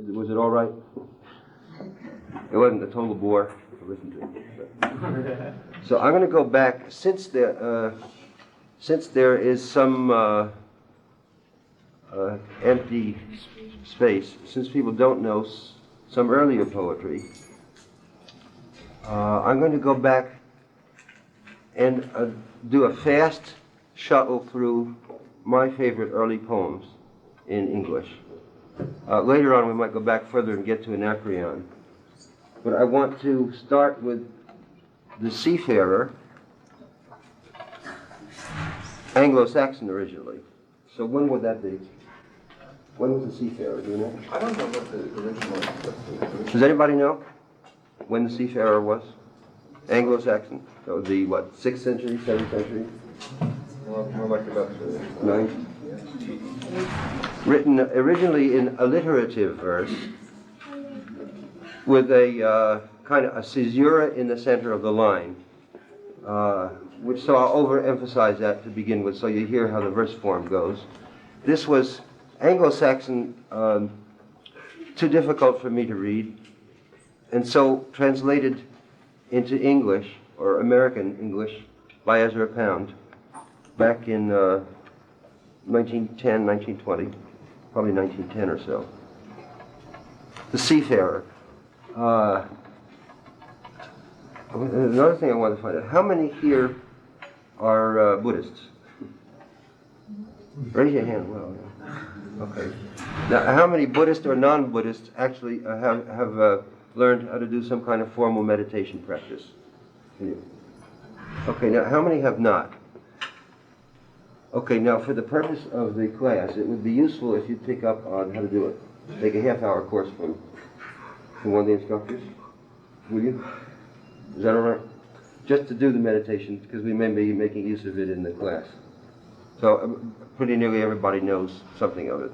Was it all right? It wasn't a total bore to listen to. So I'm going to go back, since there is some empty space, since people don't know some earlier poetry, I'm going to go back and do a fast shuttle through my favorite early poems in English. Later on we might go back further and get to Anacreon. But I want to start with the Seafarer, Anglo-Saxon originally. So when would that be? When was the Seafarer, do you know? I don't know what the original was. Does anybody know when the Seafarer was? Anglo-Saxon. That would be, what, 6th century, 7th century? More like about the 9th? Written originally in alliterative verse with a kind of a caesura in the center of the line, which, so I'll overemphasize that to begin with so you hear how the verse form goes. This was Anglo-Saxon, too difficult for me to read, and so translated into English, or American English, by Ezra Pound back in 1910, 1920, probably 1910 or so. The Seafarer. Another thing I want to find out, how many here are Buddhists? Raise your hand. Well, yeah. Okay. Now, how many Buddhists or non-Buddhists actually have learned how to do some kind of formal meditation practice? Okay, now how many have not? Okay, now for the purpose of the class, it would be useful if you pick up on how to do it. Take a half-hour course from one of the instructors. Will you? Is that all right? Just to do the meditation, because we may be making use of it in the class. So pretty nearly everybody knows something of it.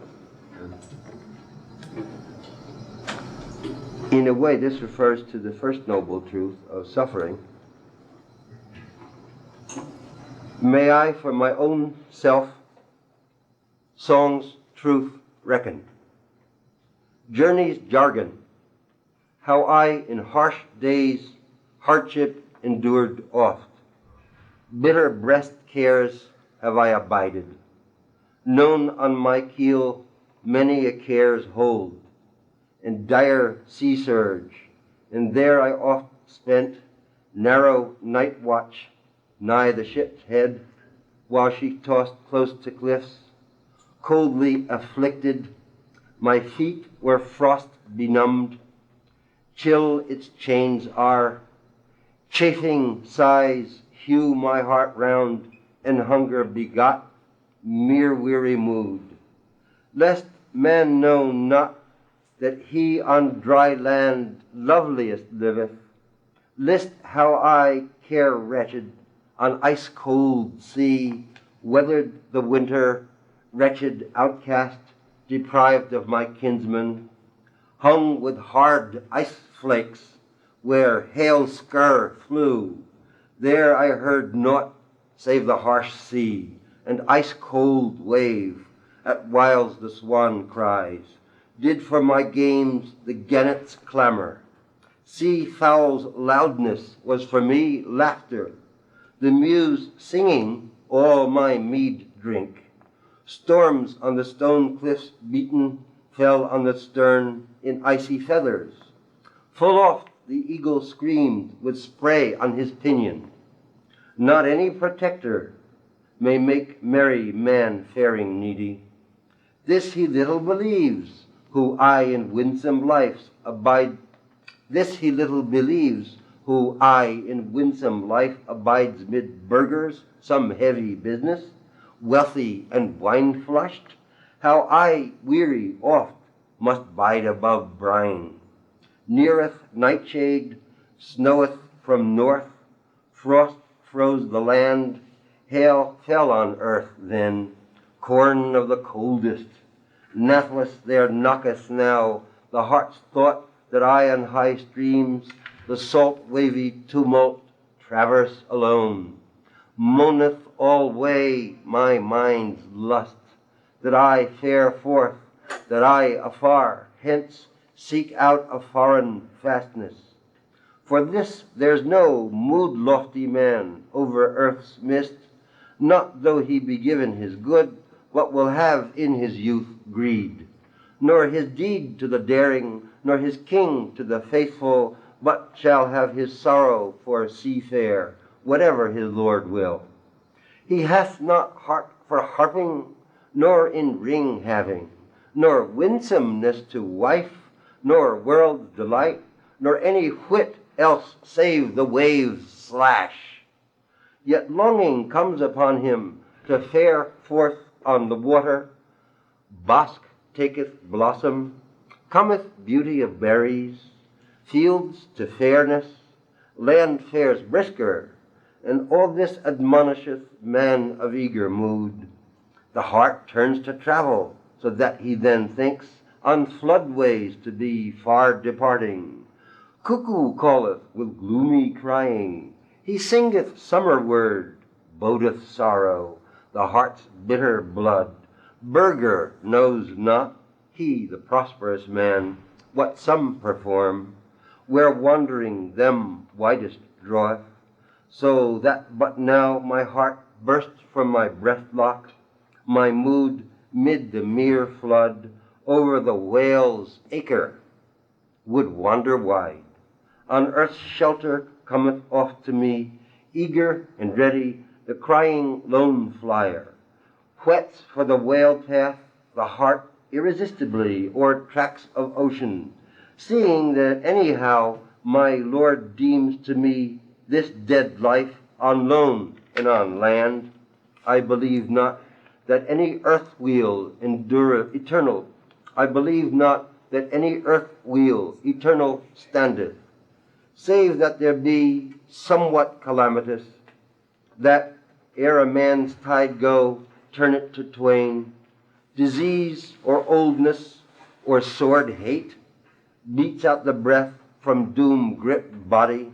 In a way, this refers to the first noble truth of suffering. May I, for my own self, song's truth reckon. Journey's jargon, how I in harsh days hardship endured oft. Bitter breast cares have I abided. Known on my keel many a care's hold, and dire sea surge, and there I oft spent narrow night watch nigh the ship's head, while she tossed close to cliffs. Coldly afflicted, my feet were frost benumbed, chill its chains are, chafing sighs hew my heart round, and hunger begot mere weary mood. Lest man know not that he on dry land loveliest liveth, list how I care wretched on ice-cold sea, weathered the winter, wretched outcast, deprived of my kinsmen, hung with hard ice flakes, where hail scur flew. There I heard naught save the harsh sea, and ice-cold wave, at whiles the swan cries, did for my games the gannet's clamor. Sea fowl's loudness was for me laughter, the muse singing all my mead drink. Storms on the stone cliffs beaten fell on the stern in icy feathers. Full oft the eagle screamed with spray on his pinion. Not any protector may make merry man faring needy. This he little believes, who I in winsome life abide. This he little believes, who I in winsome life abides mid burghers, some heavy business, wealthy and wine-flushed, how I, weary oft, must bide above brine. Neareth nightshade, snoweth from north, frost froze the land, hail fell on earth then, corn of the coldest. Nathless there knocketh now the heart's thought that I on high streams, the salt wavy tumult, traverse alone. Moaneth alway my mind's lust, that I fare forth, that I afar hence seek out a foreign fastness. For this there's no mood-lofty man over earth's mist, not though he be given his good, but will have in his youth greed, nor his deed to the daring, nor his king to the faithful, but shall have his sorrow for seafare, whatever his Lord will. He hath not heart for harping, nor in ring having, nor winsomeness to wife, nor world's delight, nor any whit else save the waves' slash. Yet longing comes upon him to fare forth on the water. Bosque taketh blossom, cometh beauty of berries, fields to fairness, land fares brisker, and all this admonisheth man of eager mood. The heart turns to travel, so that he then thinks on floodways to be far departing. Cuckoo calleth with gloomy crying, he singeth summerward, bodeth sorrow, the heart's bitter blood. Burgher knows not, he the prosperous man, what some perform, where wandering them widest draweth, so that but now my heart bursts from my breath-lock, my mood mid the mere flood, over the whale's acre would wander wide. On earth's shelter cometh oft to me, eager and ready, the crying lone flyer, whets for the whale path the heart irresistibly o'er tracts of ocean, seeing that anyhow my Lord deems to me this dead life on loan and on land. I believe not that any earth wheel endureth eternal. I believe not that any earth wheel eternal standeth, save that there be somewhat calamitous, that ere a man's tide go, turn it to twain, disease or oldness or sword hate beats out the breath from doom-gripped body,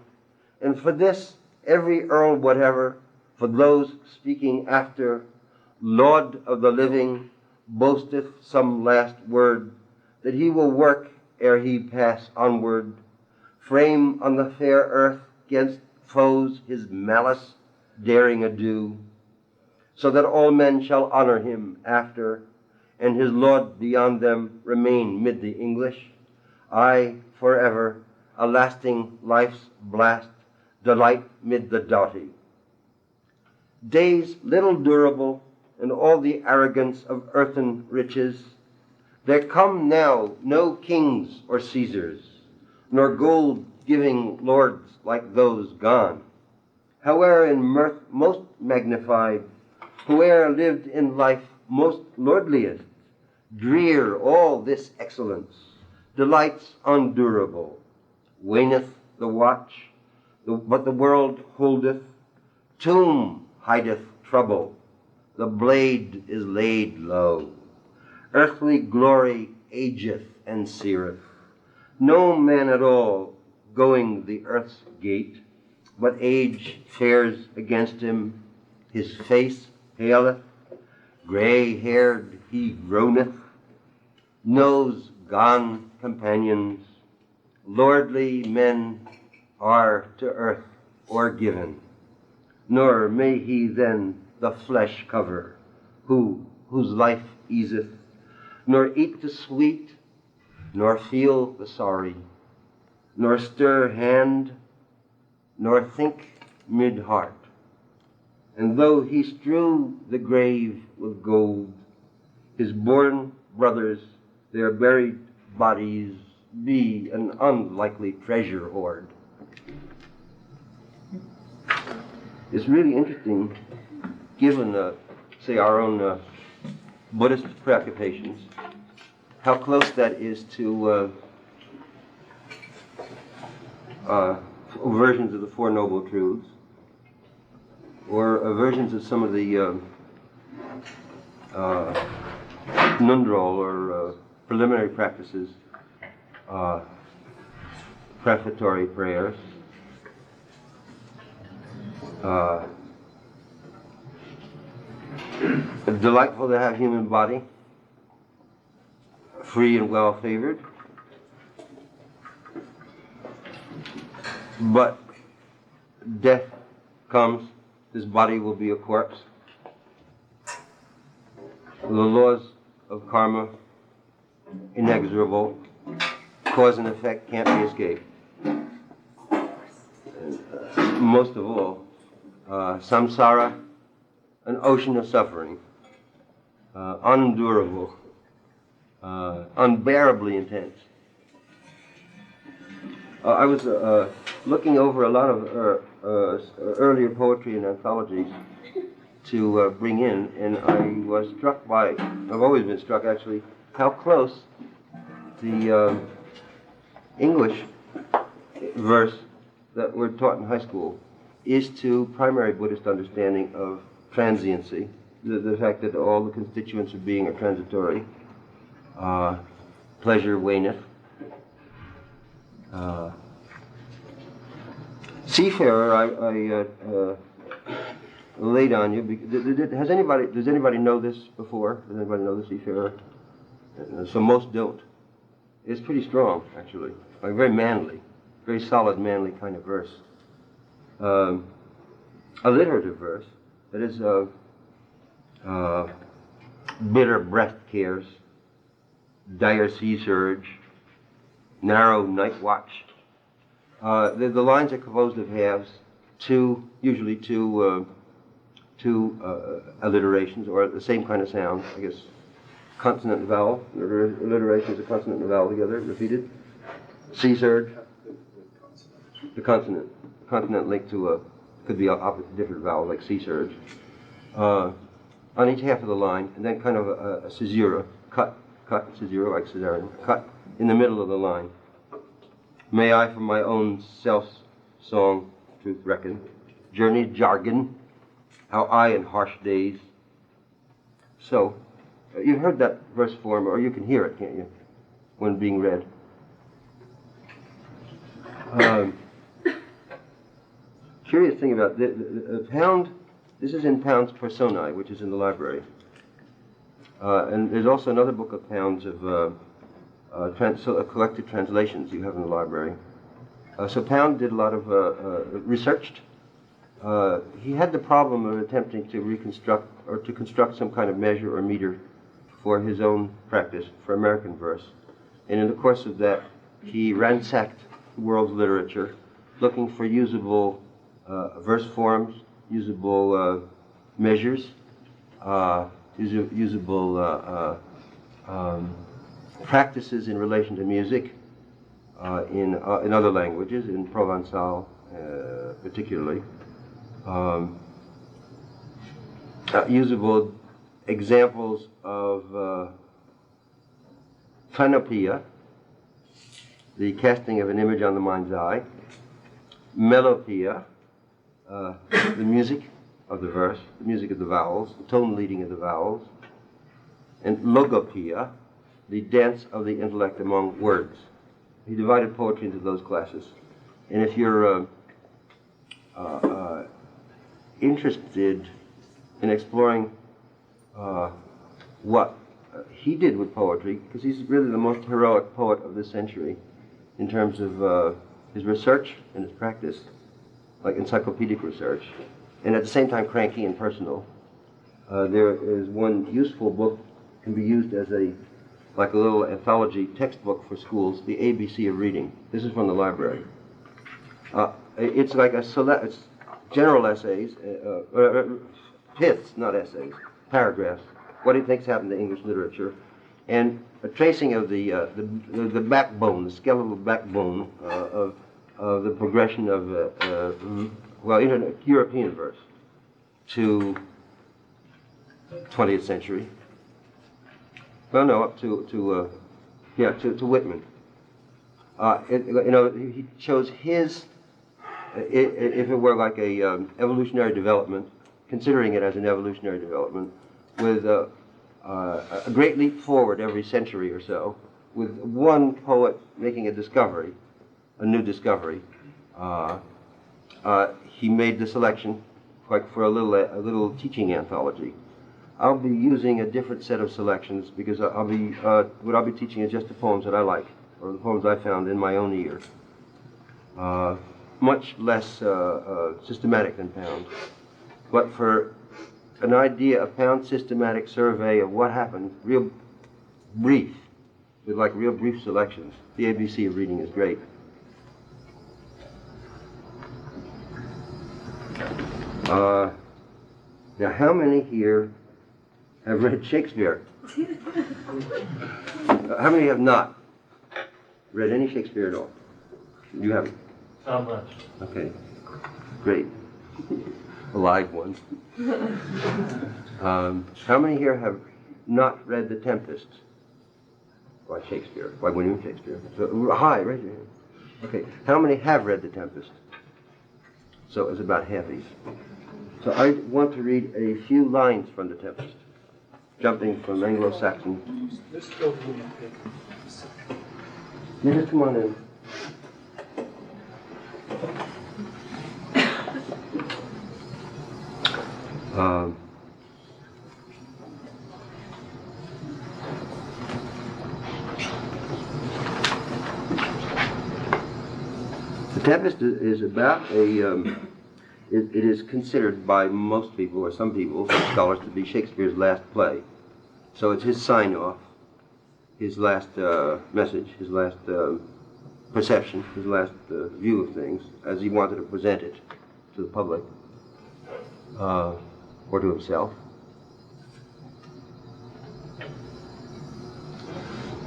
and for this every earl whatever, for those speaking after, Lord of the living, boasteth some last word, that he will work ere he pass onward, frame on the fair earth 'gainst foes his malice daring ado, so that all men shall honor him after, and his Lord beyond them remain mid the English. I forever, a lasting life's blast, delight mid the doughty. Days little durable, and all the arrogance of earthen riches, there come now no kings or Caesars, nor gold-giving lords like those gone. Howe'er in mirth most magnified, whoe'er lived in life most lordliest, drear all this excellence, delights undurable. Waneth the watch, but the world holdeth, tomb hideth trouble, the blade is laid low. Earthly glory ageth and seareth, no man at all going the earth's gate, but age fares against him, his face paleth, gray-haired he groaneth, knows gone companions, lordly men are to earth o'ergiven, nor may he then the flesh cover, whose life easeth, nor eat the sweet, nor feel the sorry, nor stir hand, nor think mid-heart. And though he strew the grave with gold, his born brothers, their buried bodies, be an unlikely treasure hoard. It's really interesting, given, say, our own Buddhist preoccupations, how close that is to versions of the Four Noble Truths, or versions of some of the nundral or preliminary practices, prefatory prayers. It's delightful to have human body, free and well favored, but death comes, this body will be a corpse. The laws of karma, inexorable, cause and effect can't be escaped. And, most of all, samsara, an ocean of suffering, unendurable, unbearably intense. I was looking over a lot of earlier poetry and anthologies to bring in, and I was struck by, I've always been struck actually, how close the English verse that we're taught in high school is to primary Buddhist understanding of transiency, the fact that all the constituents of being are transitory, pleasure waneth, seafarer, I laid on you. Does anybody know this before? Does anybody know the seafarer? So most don't. It's pretty strong, actually. Like very manly, very solid, manly kind of verse. Alliterative verse that is bitter breast cares, dire sea surge, narrow night watch. The lines are composed of halves, usually two alliterations, or the same kind of sound, I guess, consonant and vowel. Alliteration is a consonant and vowel together, repeated. Sea surge, the consonant linked to could be opposite, different vowels, like sea surge, on each half of the line, and then kind of a caesura, cut, caesura, like cesarean, cut in the middle of the line. May I from my own self's song truth reckon, journey's jargon, how I in harsh days. So, you've heard that verse form, or you can hear it, can't you, when being read. Curious thing about the Pound, this is in Pound's Prosody, which is in the library. And there's also another book of Pound's of collected translations you have in the library. So Pound did a lot of researched. He had the problem of attempting to reconstruct or to construct some kind of measure or meter for his own practice, for American verse. And in the course of that, he ransacked the world's literature, looking for usable verse forms, usable measures, usable practices in relation to music in other languages, in Provençal particularly. Usable examples of phanopia, the casting of an image on the mind's eye, melopia, the music of the verse, the music of the vowels, the tone leading of the vowels, and logopia, the dance of the intellect among words. He divided poetry into those classes. And if you're interested in exploring what he did with poetry, because he's really the most heroic poet of this century in terms of his research and his practice, like encyclopedic research, and at the same time cranky and personal. There is one useful book, can be used as like a little anthology textbook for schools, The ABC of Reading. This is from the library. It's like it's general essays, piths, not essays, paragraphs, what he thinks happened to English literature, and a tracing of the backbone, the skeletal backbone of the progression of European verse to 20th century. Well, no, up to Whitman. He chose his, if it were like a evolutionary development, considering it as an evolutionary development, with a great leap forward every century or so, with one poet making a discovery, a new discovery. He made the selection, like for a little teaching anthology. I'll be using a different set of selections because what I'll be teaching is just the poems that I like, or the poems I found in my own ear. much less systematic than Pound. But for an idea of Pound's systematic survey of what happened, real brief, with like real brief selections, the ABC of reading is great. Now, how many here have read Shakespeare? How many have not read any Shakespeare at all? You haven't? Not much. Okay, great. A live one. How many here have not read The Tempest by Shakespeare, by William Shakespeare? So, hi, raise your hand. Okay, how many have read The Tempest? So it's about half these. So I want to read a few lines from The Tempest, jumping from Anglo-Saxon. Yeah, just come on in. The Tempest is about a, it is considered by most people, or some people, scholars, to be Shakespeare's last play. So it's his sign-off, his last message, his last perception, his last view of things, as he wanted to present it to the public, or to himself.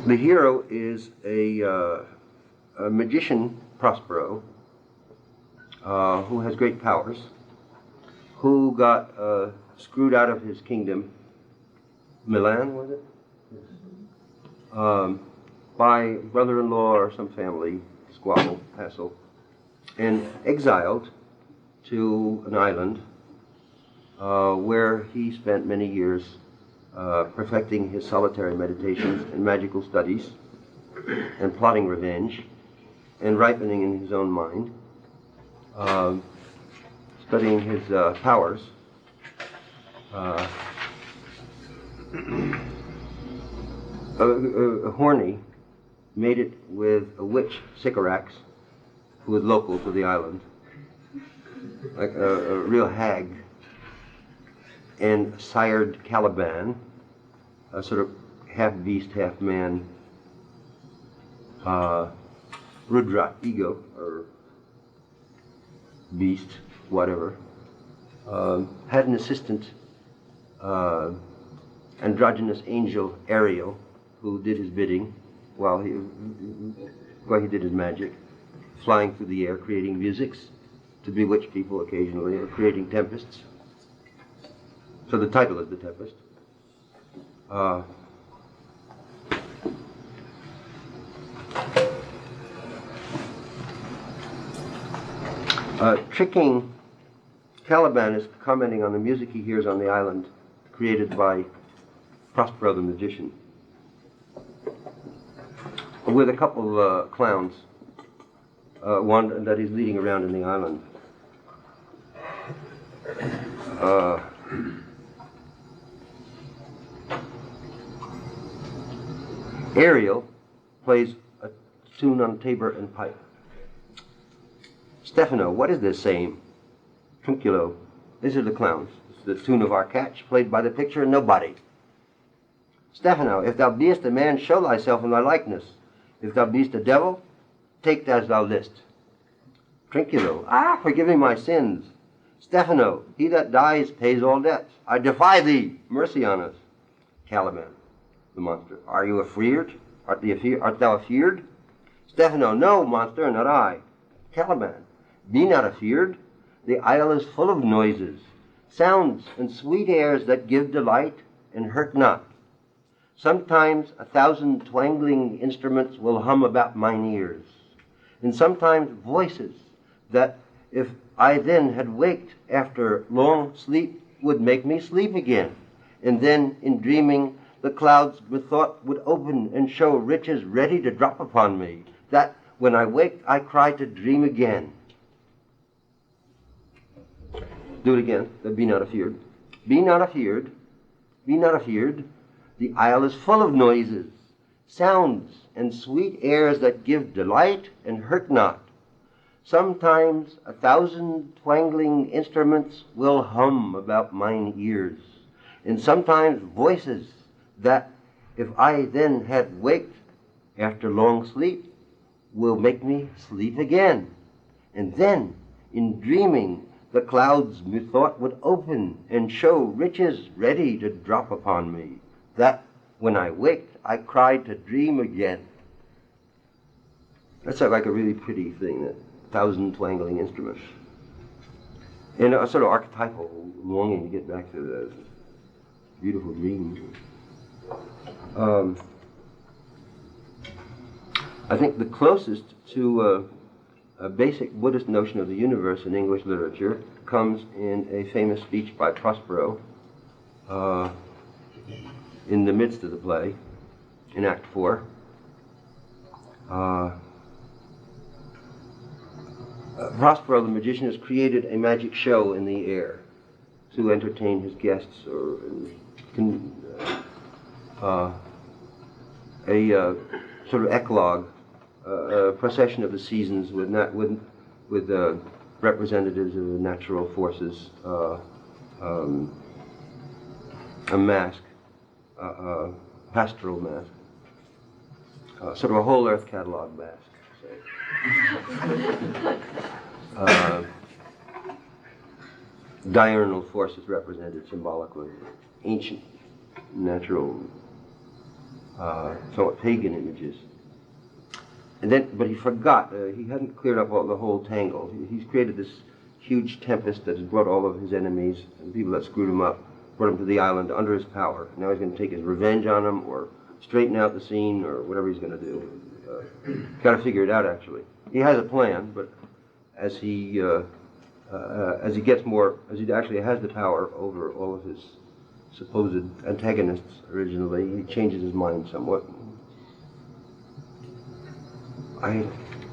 The hero is a magician, Prospero, who has great powers, who got screwed out of his kingdom, Milan, was it? By brother-in-law or some family squabble, hassle, and exiled to an island where he spent many years perfecting his solitary meditations and magical studies and plotting revenge and ripening in his own mind, studying his powers. Horny mated with a witch, Sycorax, who was local to the island, like a real hag, and sired Caliban, a sort of half beast, half man, Rudra, ego, or beast, whatever. Had an assistant, androgynous angel, Ariel, who did his bidding while he did his magic, flying through the air, creating musics to bewitch people occasionally, or creating tempests. So the title is The Tempest. Tricking Caliban is commenting on the music he hears on the island, created by Prospero the magician, with a couple of clowns, one that he's leading around in the island. Ariel plays a tune on tabor and pipe. Stefano, what is this saying? Trunculo, these are the clowns. This is the tune of our catch, played by the picture and nobody. Stefano, if thou beest a man, show thyself in thy likeness. If thou beest a devil, take as thou list. Trunculo, forgive me my sins. Stefano, he that dies pays all debts. I defy thee, mercy on us. Caliban, the monster, are you afeard? Art thou afeard? Stefano, no, monster, not I. Caliban, be not afeard. The isle is full of noises, sounds and sweet airs that give delight and hurt not. Sometimes 1,000 twangling instruments will hum about mine ears, and sometimes voices that, if I then had waked after long sleep, would make me sleep again. And then, in dreaming, the clouds methought would open and show riches ready to drop upon me, that when I waked I cried to dream again. Do it again. Be not afeard. Be not afeard. Be not afeard. The isle is full of noises, sounds, and sweet airs that give delight and hurt not. Sometimes 1,000 twangling instruments will hum about mine ears, and sometimes voices that, if I then had waked after long sleep, will make me sleep again. And then, in dreaming, the clouds methought would open and show riches ready to drop upon me, that when I waked, I cried to dream again. That's like a really pretty thing, that 1,000 twangling instruments. And a sort of archetypal longing to get back to the beautiful dream. I think the closest to a basic Buddhist notion of the universe in English literature comes in a famous speech by Prospero in the midst of the play, in Act 4. Prospero, the magician, has created a magic show in the air to entertain his guests, or a sort of eclogue, a procession of the seasons with representatives of the natural forces, a masque, pastoral masque, sort of a whole earth catalog masque. Diurnal forces represented symbolically, ancient, natural, somewhat pagan images. And then, but he forgot, he hadn't cleared up the whole tangle. He's created this huge tempest that has brought all of his enemies and people that screwed him up, brought him to the island under his power. Now he's going to take his revenge on them, or straighten out the scene, or whatever he's going to do. Got to figure it out, actually. He has a plan, but as he gets more, as he actually has the power over all of his supposed antagonists originally, he changes his mind somewhat.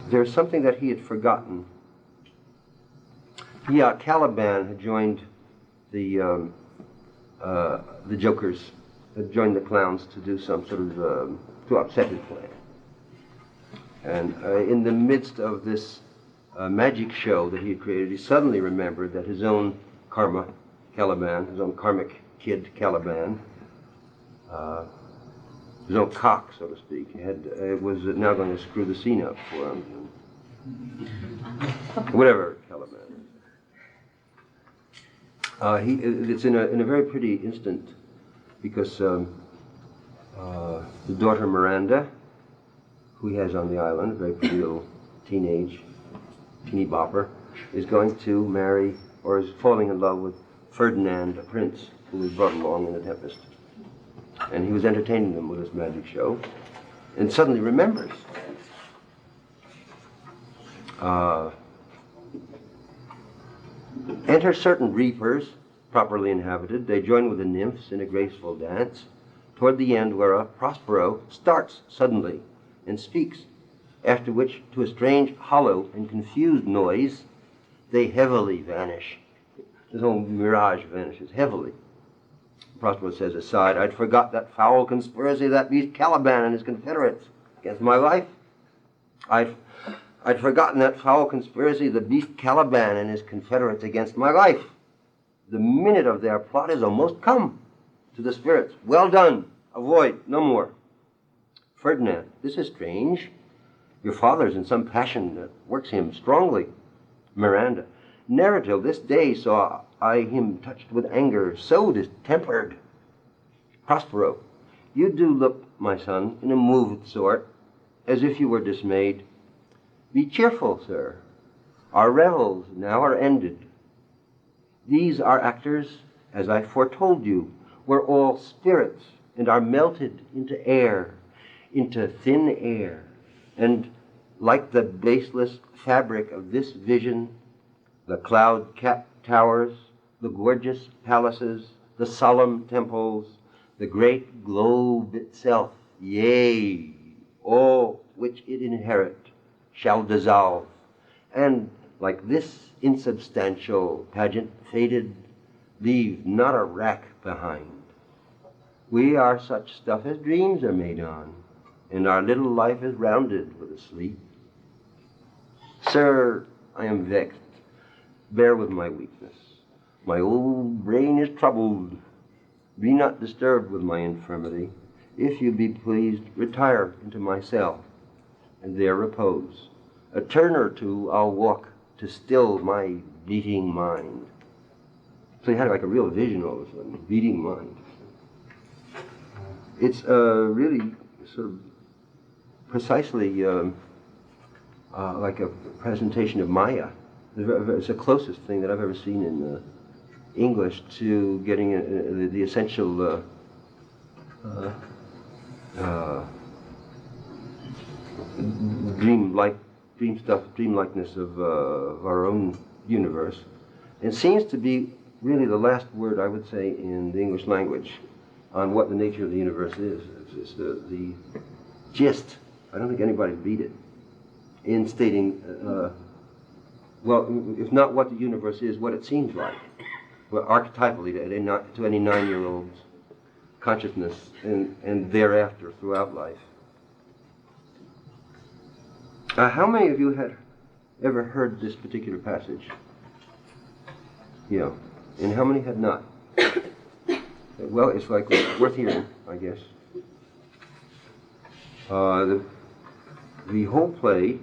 There's something that he had forgotten. Caliban had joined the jokers, had joined the clowns to do some sort of, to upset his plan. And in the midst of this magic show that he had created, he suddenly remembered that his own karma, Caliban, his own karmic kid, Caliban, his own cock, so to speak, was now going to screw the scene up for him. Whatever Caliban is. It's in a very pretty instant, because the daughter Miranda, who he has on the island, a very pretty little teeny bopper, is going to marry, or is falling in love with Ferdinand, a prince who was brought along in the Tempest. And he was entertaining them with this magic show, and suddenly remembers. Enter certain reapers, properly inhabited. They join with the nymphs in a graceful dance, toward the end whereof Prospero starts suddenly and speaks, after which, to a strange, hollow, and confused noise, they heavily vanish. This whole mirage vanishes heavily. Prospero says aside, "I'd forgot that foul conspiracy of that beast Caliban and his confederates against my life. I'd forgotten that foul conspiracy of the beast Caliban and his confederates against my life. The minute of their plot is almost come. To the spirits, well done, avoid, no more. Ferdinand, this is strange. Your father's in some passion that works him strongly. Miranda, never till this day saw I him touched with anger, so distempered. Prospero, you do look, my son, in a moved sort, as if you were dismayed. Be cheerful, sir. Our revels now are ended. These are actors, as I foretold you, were all spirits, and are melted into air, into thin air, and like the baseless fabric of this vision, the cloud-capped towers, the gorgeous palaces, the solemn temples, the great globe itself, yea, all which it inherit, shall dissolve, and like this insubstantial pageant faded, leave not a rack behind. We are such stuff as dreams are made on, and our little life is rounded with a sleep. Sir, I am vexed. Bear with my weakness. My old brain is troubled. Be not disturbed with my infirmity. If you be pleased, retire into my cell, and there repose. A turn or two I'll walk to still my beating mind. So he had like a real vision all of a sudden, beating mind. It's really sort of precisely like a presentation of Maya. It's the closest thing that I've ever seen in English to getting the essential dreamlikeness of our own universe. It seems to be really the last word, I would say, in the English language on what the nature of the universe is. It's the gist. I don't think anybody beat it in stating, well, if not what the universe is, what it seems like. Well, archetypally to any 9-year-old's consciousness and thereafter throughout life. How many of you had ever heard this particular passage? Yeah. And how many had not? Well, it's like worth hearing, I guess. The whole play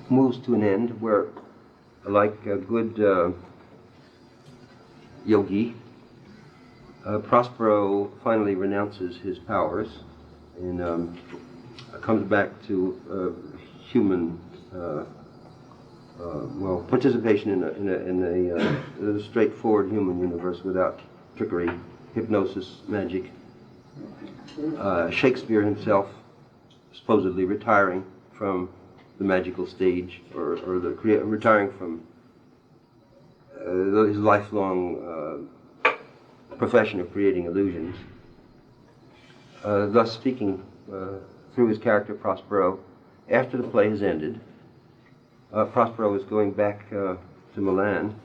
moves to an end where, like a good yogi, Prospero finally renounces his powers and comes back to human, participation in a straightforward human universe without trickery, hypnosis, magic. Shakespeare himself supposedly retiring from the magical stage, or retiring from his lifelong profession of creating illusions. Thus speaking through his character Prospero, after the play has ended, Prospero is going back to Milan.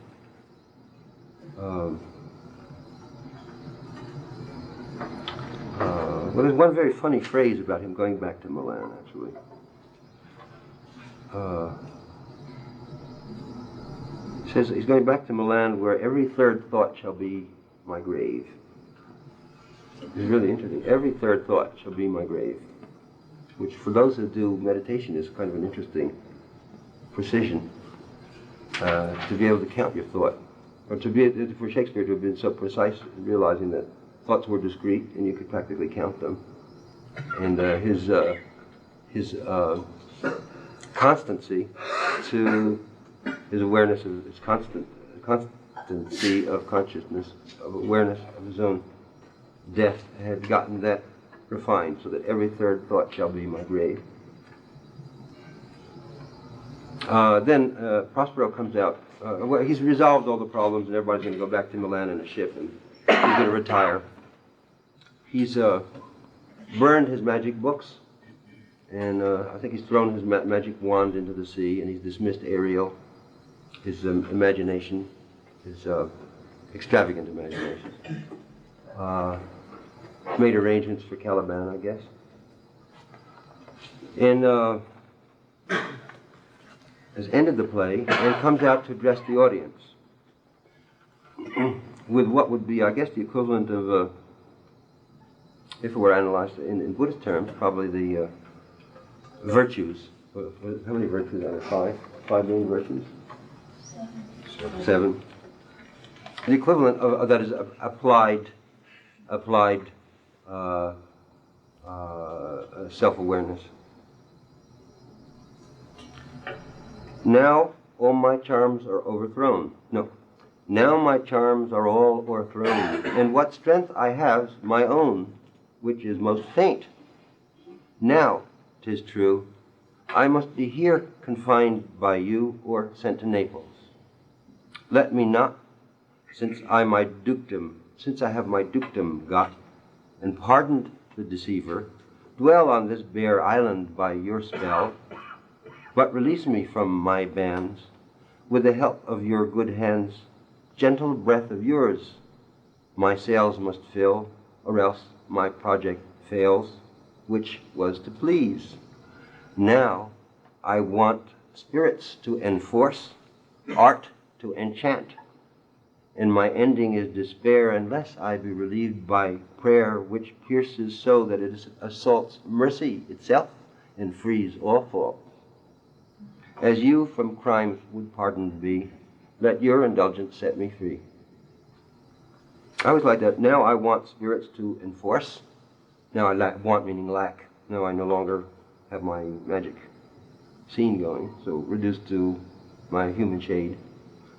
Well, there's one very funny phrase about him going back to Milan, actually. He says he's going back to Milan where every third thought shall be my grave. It's really interesting. Every third thought shall be my grave, which for those who do meditation is kind of an interesting precision, to be able to count your thought, or for Shakespeare to have been so precise in realizing that thoughts were discrete and you could practically count them, and his constancy to his awareness of his constancy of consciousness, of awareness of his own death, had gotten that refined so that every third thought shall be my grave. Then Prospero comes out. Well, he's resolved all the problems, and everybody's going to go back to Milan in a ship, and he's going to retire. He's burned his magic books, and I think he's thrown his magic wand into the sea, and he's dismissed Ariel, his imagination, his extravagant imagination. Made arrangements for Caliban, I guess. And has ended the play and comes out to address the audience with what would be, I guess, the equivalent of, if it were analyzed in Buddhist terms, probably the virtues. How many virtues are there? 5? 5 main virtues? 7. The equivalent of that is applied self-awareness. Now all my charms are overthrown. No. Now my charms are all o'erthrown, and what strength I have's my own, which is most faint. Now, 'tis true, I must be here confined by you or sent to Naples. Let me not, since I have my dukedom got, and pardoned the deceiver, dwell on this bare island by your spell, but release me from my bands, with the help of your good hands, gentle breath of yours, my sails must fill, or else my project fails, which was to please. Now I want spirits to enforce, art to enchant. And my ending is despair unless I be relieved by prayer, which pierces so that it assaults mercy itself and frees all fault. As you from crimes would pardoned be, let your indulgence set me free. I was like that. Now I want spirits to enforce. Now I want meaning lack. Now I no longer have my magic scene going, so reduced to my human shade.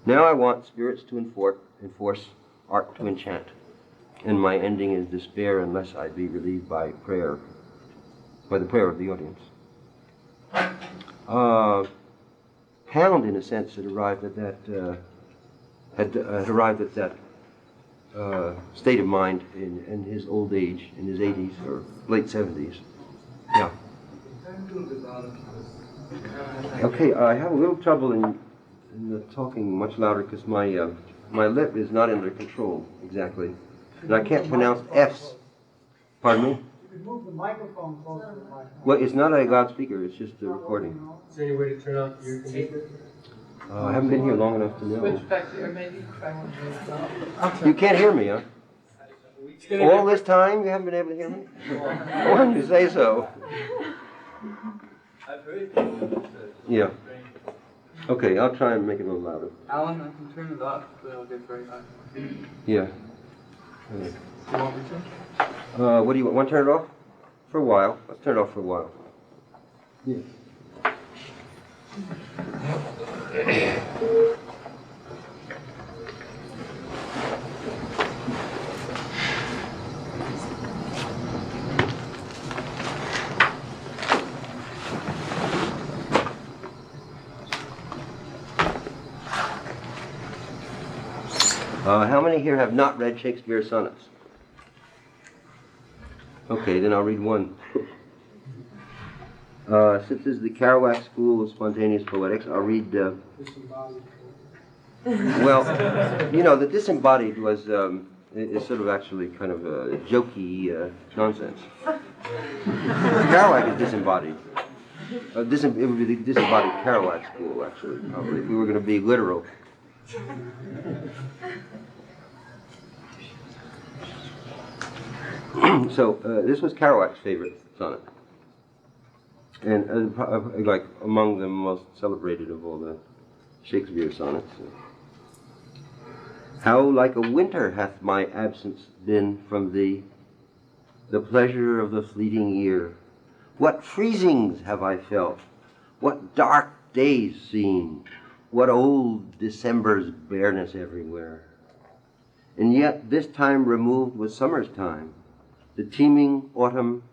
Now I want spirits to enforce, art to enchant. And my ending is despair unless I be relieved by prayer, by the prayer of the audience. Pound, in a sense, had arrived at that state of mind in his old age, in his 80s or late 70s. Yeah. Okay, I have a little trouble in talking much louder because my lip is not under control exactly, and I can't pronounce F's. Pardon me? You could move the microphone closer to the microphone. Well, it's not a loudspeaker, it's just a recording. Is there any way to turn off your computer? I haven't been here long enough to know. Switch back there, maybe. Try one of those. You can't hear me, huh? All this time you haven't been able to hear me? Why don't you say so? I've heard it. Yeah. Okay, I'll try and make it a little louder. Alan, I can turn it off, but it'll get very high. Yeah. Do you want me to? What do you want? Want to turn it off? For a while. Let's turn it off for a while. Yeah. How many here have not read Shakespeare's sonnets? Okay, then I'll read one. Since this is the Kerouac School of Spontaneous Poetics, I'll read... well, you know, the disembodied was is sort of actually kind of a jokey nonsense. Kerouac is disembodied. It would be the disembodied Kerouac School, actually, probably, if we were going to be literal. So this was Kerouac's favorite sonnet, and like among the most celebrated of all the Shakespeare sonnets. How like a winter hath my absence been from thee, the pleasure of the fleeting year. What freezings have I felt, what dark days seen, what old December's bareness everywhere. And yet this time removed was summer's time, the teeming autumn,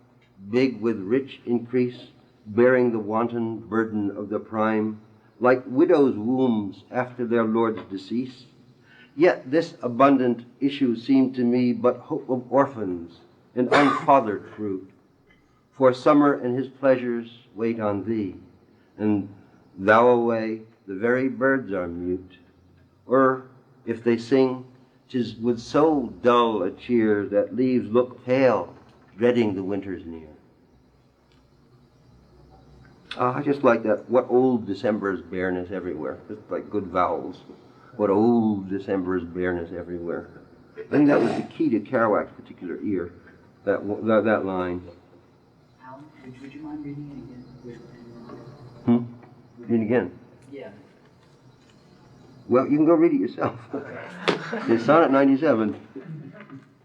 big with rich increase, bearing the wanton burden of the prime, like widows' wombs after their lord's decease. Yet this abundant issue seemed to me but hope of orphans and unfathered fruit. For summer and his pleasures wait on thee, and thou away, the very birds are mute. Or, if they sing, 'tis with so dull a cheer that leaves look pale, dreading the winter's near. I just like that, what old December's bareness everywhere. Just like good vowels. What old December's bareness everywhere. I think that was the key to Kerouac's particular ear, that line. Alan, would you mind reading it again? Read again. Yeah. Well, you can go read it yourself. It's Sonnet 97,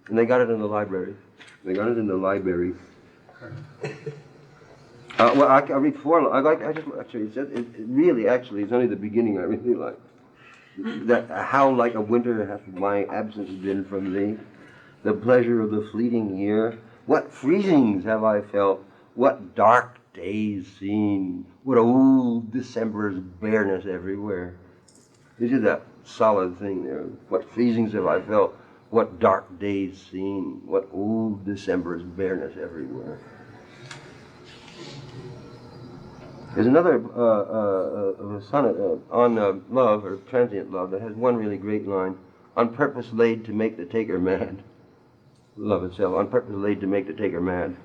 and they got it in the library. Well, I read four. It's only the beginning I really like. That how like a winter hath my absence been from thee, the pleasure of the fleeting year. What freezings have I felt, what dark days seen, what old December's bareness everywhere. This is that solid thing there. What freezings have I felt, what dark days seen, what old December's bareness everywhere. There's another sonnet on love, or transient love, that has one really great line. On purpose laid to make the taker mad. Love itself, on purpose laid to make the taker mad.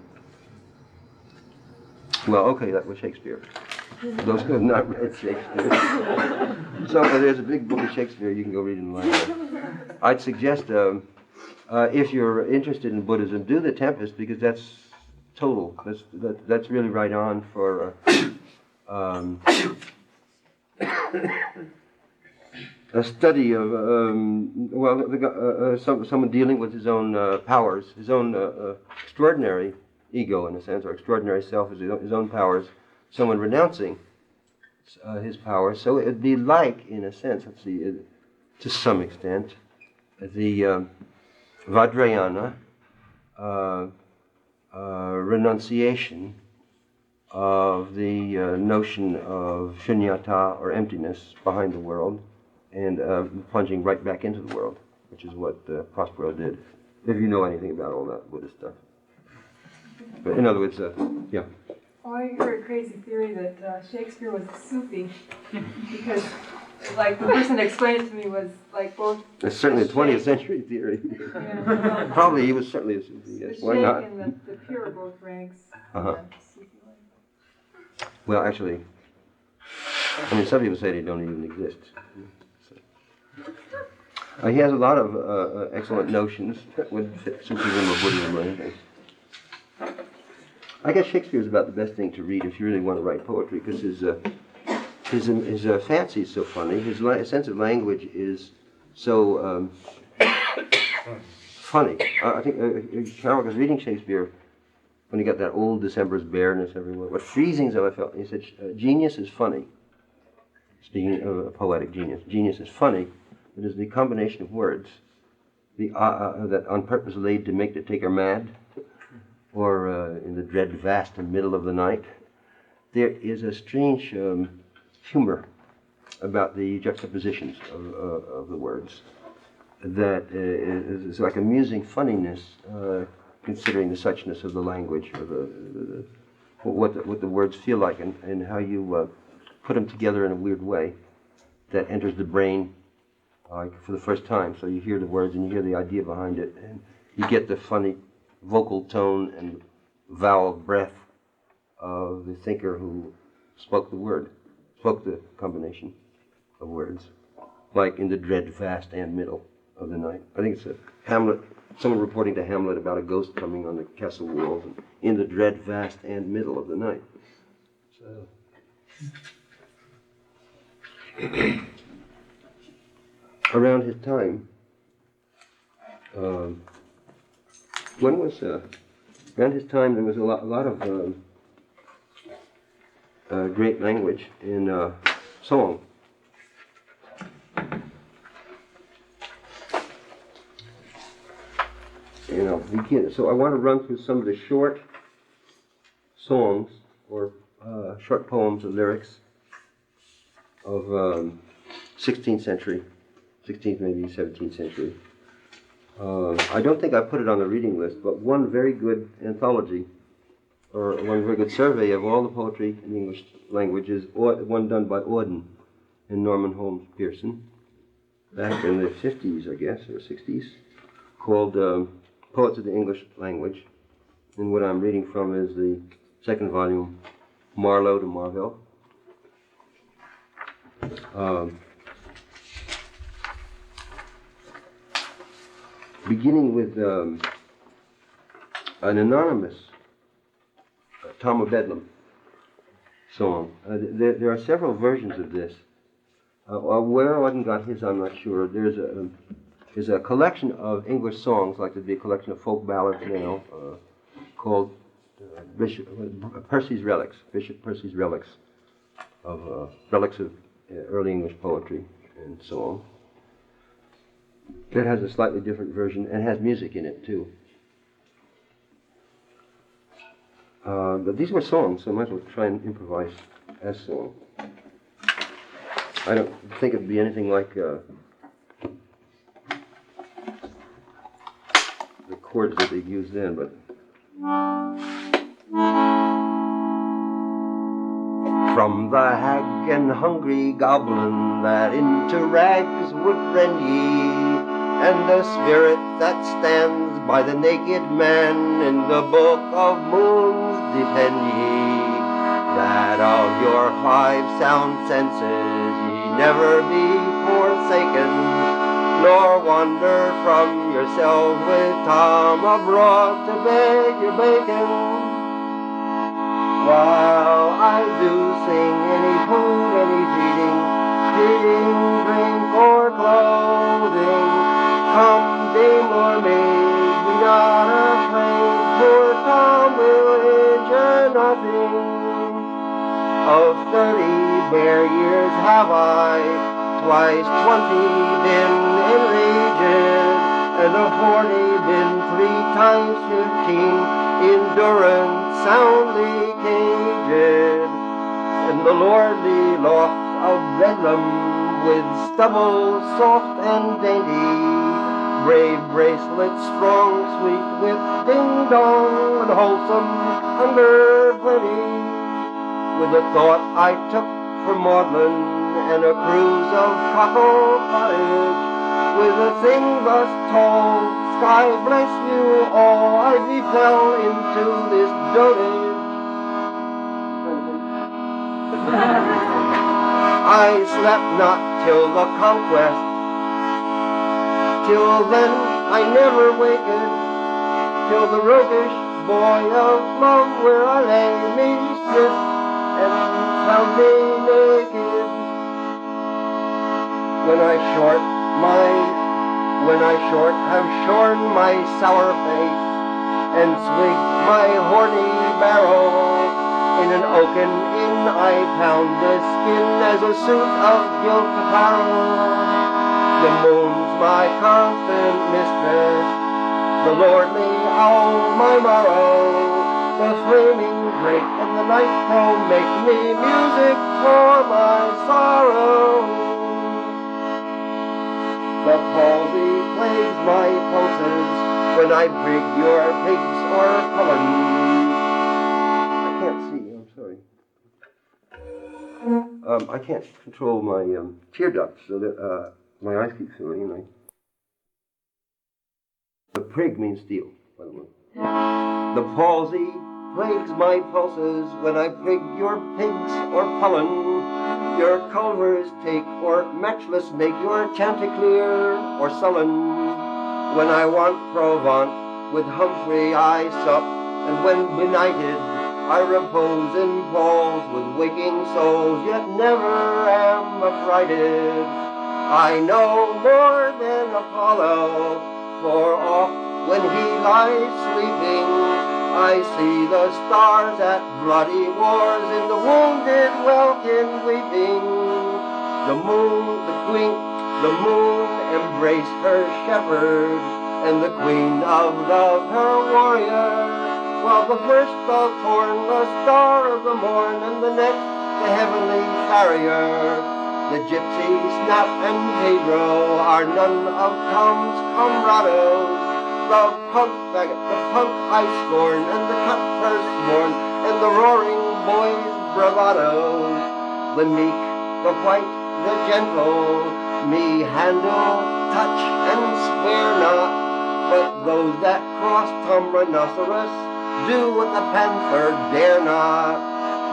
Well, okay, that was Shakespeare. Those who have not read Shakespeare. So there's a big book of Shakespeare you can go read in the library. I'd suggest, if you're interested in Buddhism, do the Tempest, because that's total. That's really right on for a study of someone dealing with his own powers, his own extraordinary ego, in a sense, or extraordinary self, his own powers. Someone renouncing his power. So it would be like, in a sense, let's see, to some extent, the Vajrayana renunciation of the notion of shunyata, or emptiness, behind the world, and plunging right back into the world, which is what Prospero did, if you know anything about all that Buddhist stuff. But in other words, yeah. Oh, I heard a crazy theory that Shakespeare was a Sufi, because, like, the person that explained it to me was, like, both... It's certainly a 20th century theory. Yeah, Probably he was certainly a Sufi, yes. the Why Sheikh not? and the pure both ranks. Uh-huh. The Sufi life. Well, actually, I mean, some people say they don't even exist. So. He has a lot of excellent notions that would fit Sufism or Buddhism or anything. I guess Shakespeare is about the best thing to read if you really want to write poetry, because his fancy is so funny. His sense of language is so funny. I think Carol was reading Shakespeare when he got that old December's bareness everywhere. What freezings I felt. He said, "Genius is funny." Speaking of a poetic genius, genius is funny. It is the combination of words, that on purpose laid to make the taker mad, or in the dread vast and middle of the night. There is a strange humor about the juxtapositions of the words that is like amusing funniness, considering the suchness of the language, or what the words feel like, and how you put them together in a weird way that enters the brain for the first time. So you hear the words and you hear the idea behind it, and you get the funny vocal tone and vowel breath of the thinker who spoke the combination of words, like in the dread vast and middle of the night. I think it's a Hamlet, someone reporting to Hamlet about a ghost coming on the castle walls, and in the dread vast and middle of the night. So. Around his time, around his time there was a lot of great language in song. So I want to run through some of the short songs, or short poems and lyrics of 16th century, 16th, maybe 17th century. I don't think I put it on the reading list, but one very good anthology, or one very good survey of all the poetry in the English language is one done by Auden and Norman Holmes Pearson back in the 50s, I guess, or 60s, called Poets of the English Language. And what I'm reading from is the second volume, Marlowe to Marvell. Beginning with an anonymous Tom of Bedlam song. There are several versions of this. Where Auden got his, I'm not sure. There's a collection of English songs, like there'd be a collection of folk ballads now, called Bishop Percy's Relics, Bishop Percy's Relics, of relics of early English poetry and so on. That has a slightly different version and has music in it too. But these were songs, so I might as well try and improvise as song. I don't think it'd be anything like the chords that they used then, but. From the hag and hungry goblin that into rags would rend ye, and the spirit that stands by the naked man in the book of moons defend ye. that of your five sound senses ye never be forsaken, nor wander from yourselves with Tom abroad to beg your bacon. While I do sing any food, any feeding, drink, or clothing, come dame or maid, be not afraid, poor Tom will injure nothing. Of 30 bare years have I twice 20 been enraged, and of 40 been 3 times 15 endurance soundly caged. In the lordly lofts of Bedlam, with stubble soft and dainty, brave bracelets strong, sweet with ding-dong, and wholesome hunger plenty. With a thought I took for Maudlin, and a cruise of Cockle Cottage, with a thing thus tall, sky bless you all, I befell into this dotage. I slept not till the conquest, till then I never waked, till the roguish boy of love where I lay me stripped and found me naked. When I short have shorn my sour face, and swigged my horny barrel, in an oaken inn I found the skin as a suit of gilt apparel. The moon's my constant mistress, the lordly owl my morrow, the flaming drake and the night crow make me music for my sorrow. The palsy plagues my pulses when I brig your pigs or pullen. I can't see, I'm sorry. I can't control my tear ducts, so that my eyes keep filling, and The prig means steel, by the way. The palsy plagues my pulses when I prig your pigs or pullen, your culvers take or matchless make your chanticleer or sullen. When I want Provant with Humphrey I sup, and when benighted I repose in Paul's with waking souls, yet never am affrighted. I know more than Apollo, for oft when he lies sleeping, I see the stars at bloody wars in the wounded welkin weeping. The moon embrace her shepherd, and the queen of love her warrior, while the first of horn, the star of the morn, and the next the heavenly farrier. The gypsy, Snap, and Pedro are none of Tom's camarados. The punk faggot, the punk I scorn, and the cut-purse mourn, and the roaring boys' bravados. The meek, the white, the gentle, me handle, touch, and swear not, but those that cross Tom Rhinoceros do what the panther dare not,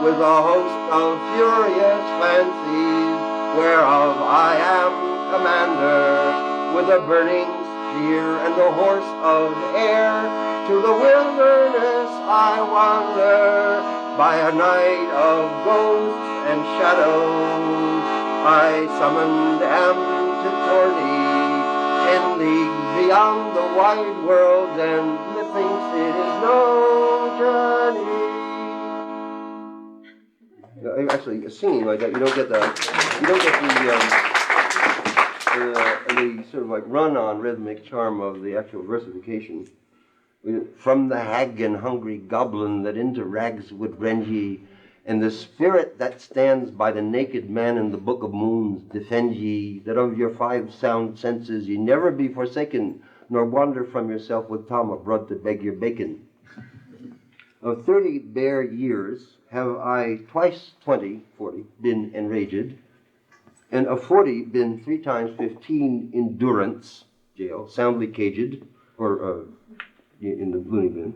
with a host of furious fancies, whereof I am commander, with a burning spear and a horse of air, to the wilderness I wander, by a night of ghosts and shadows. I summoned am to tourney, 10 leagues beyond the wide world, and methinks it is no journey. Actually, singing like that, you don't get the sort of like run-on rhythmic charm of the actual versification. From the hag and hungry goblin that into rags would rend ye, and the spirit that stands by the naked man in the book of moons defend ye, that of your 5 sound senses ye never be forsaken, nor wander from yourself with Tom abroad to beg your bacon. Of 30 bare years have I twice 40 been enraged, and of 40 been 3 times 15 endurance, jail, soundly caged, or in the loony bin,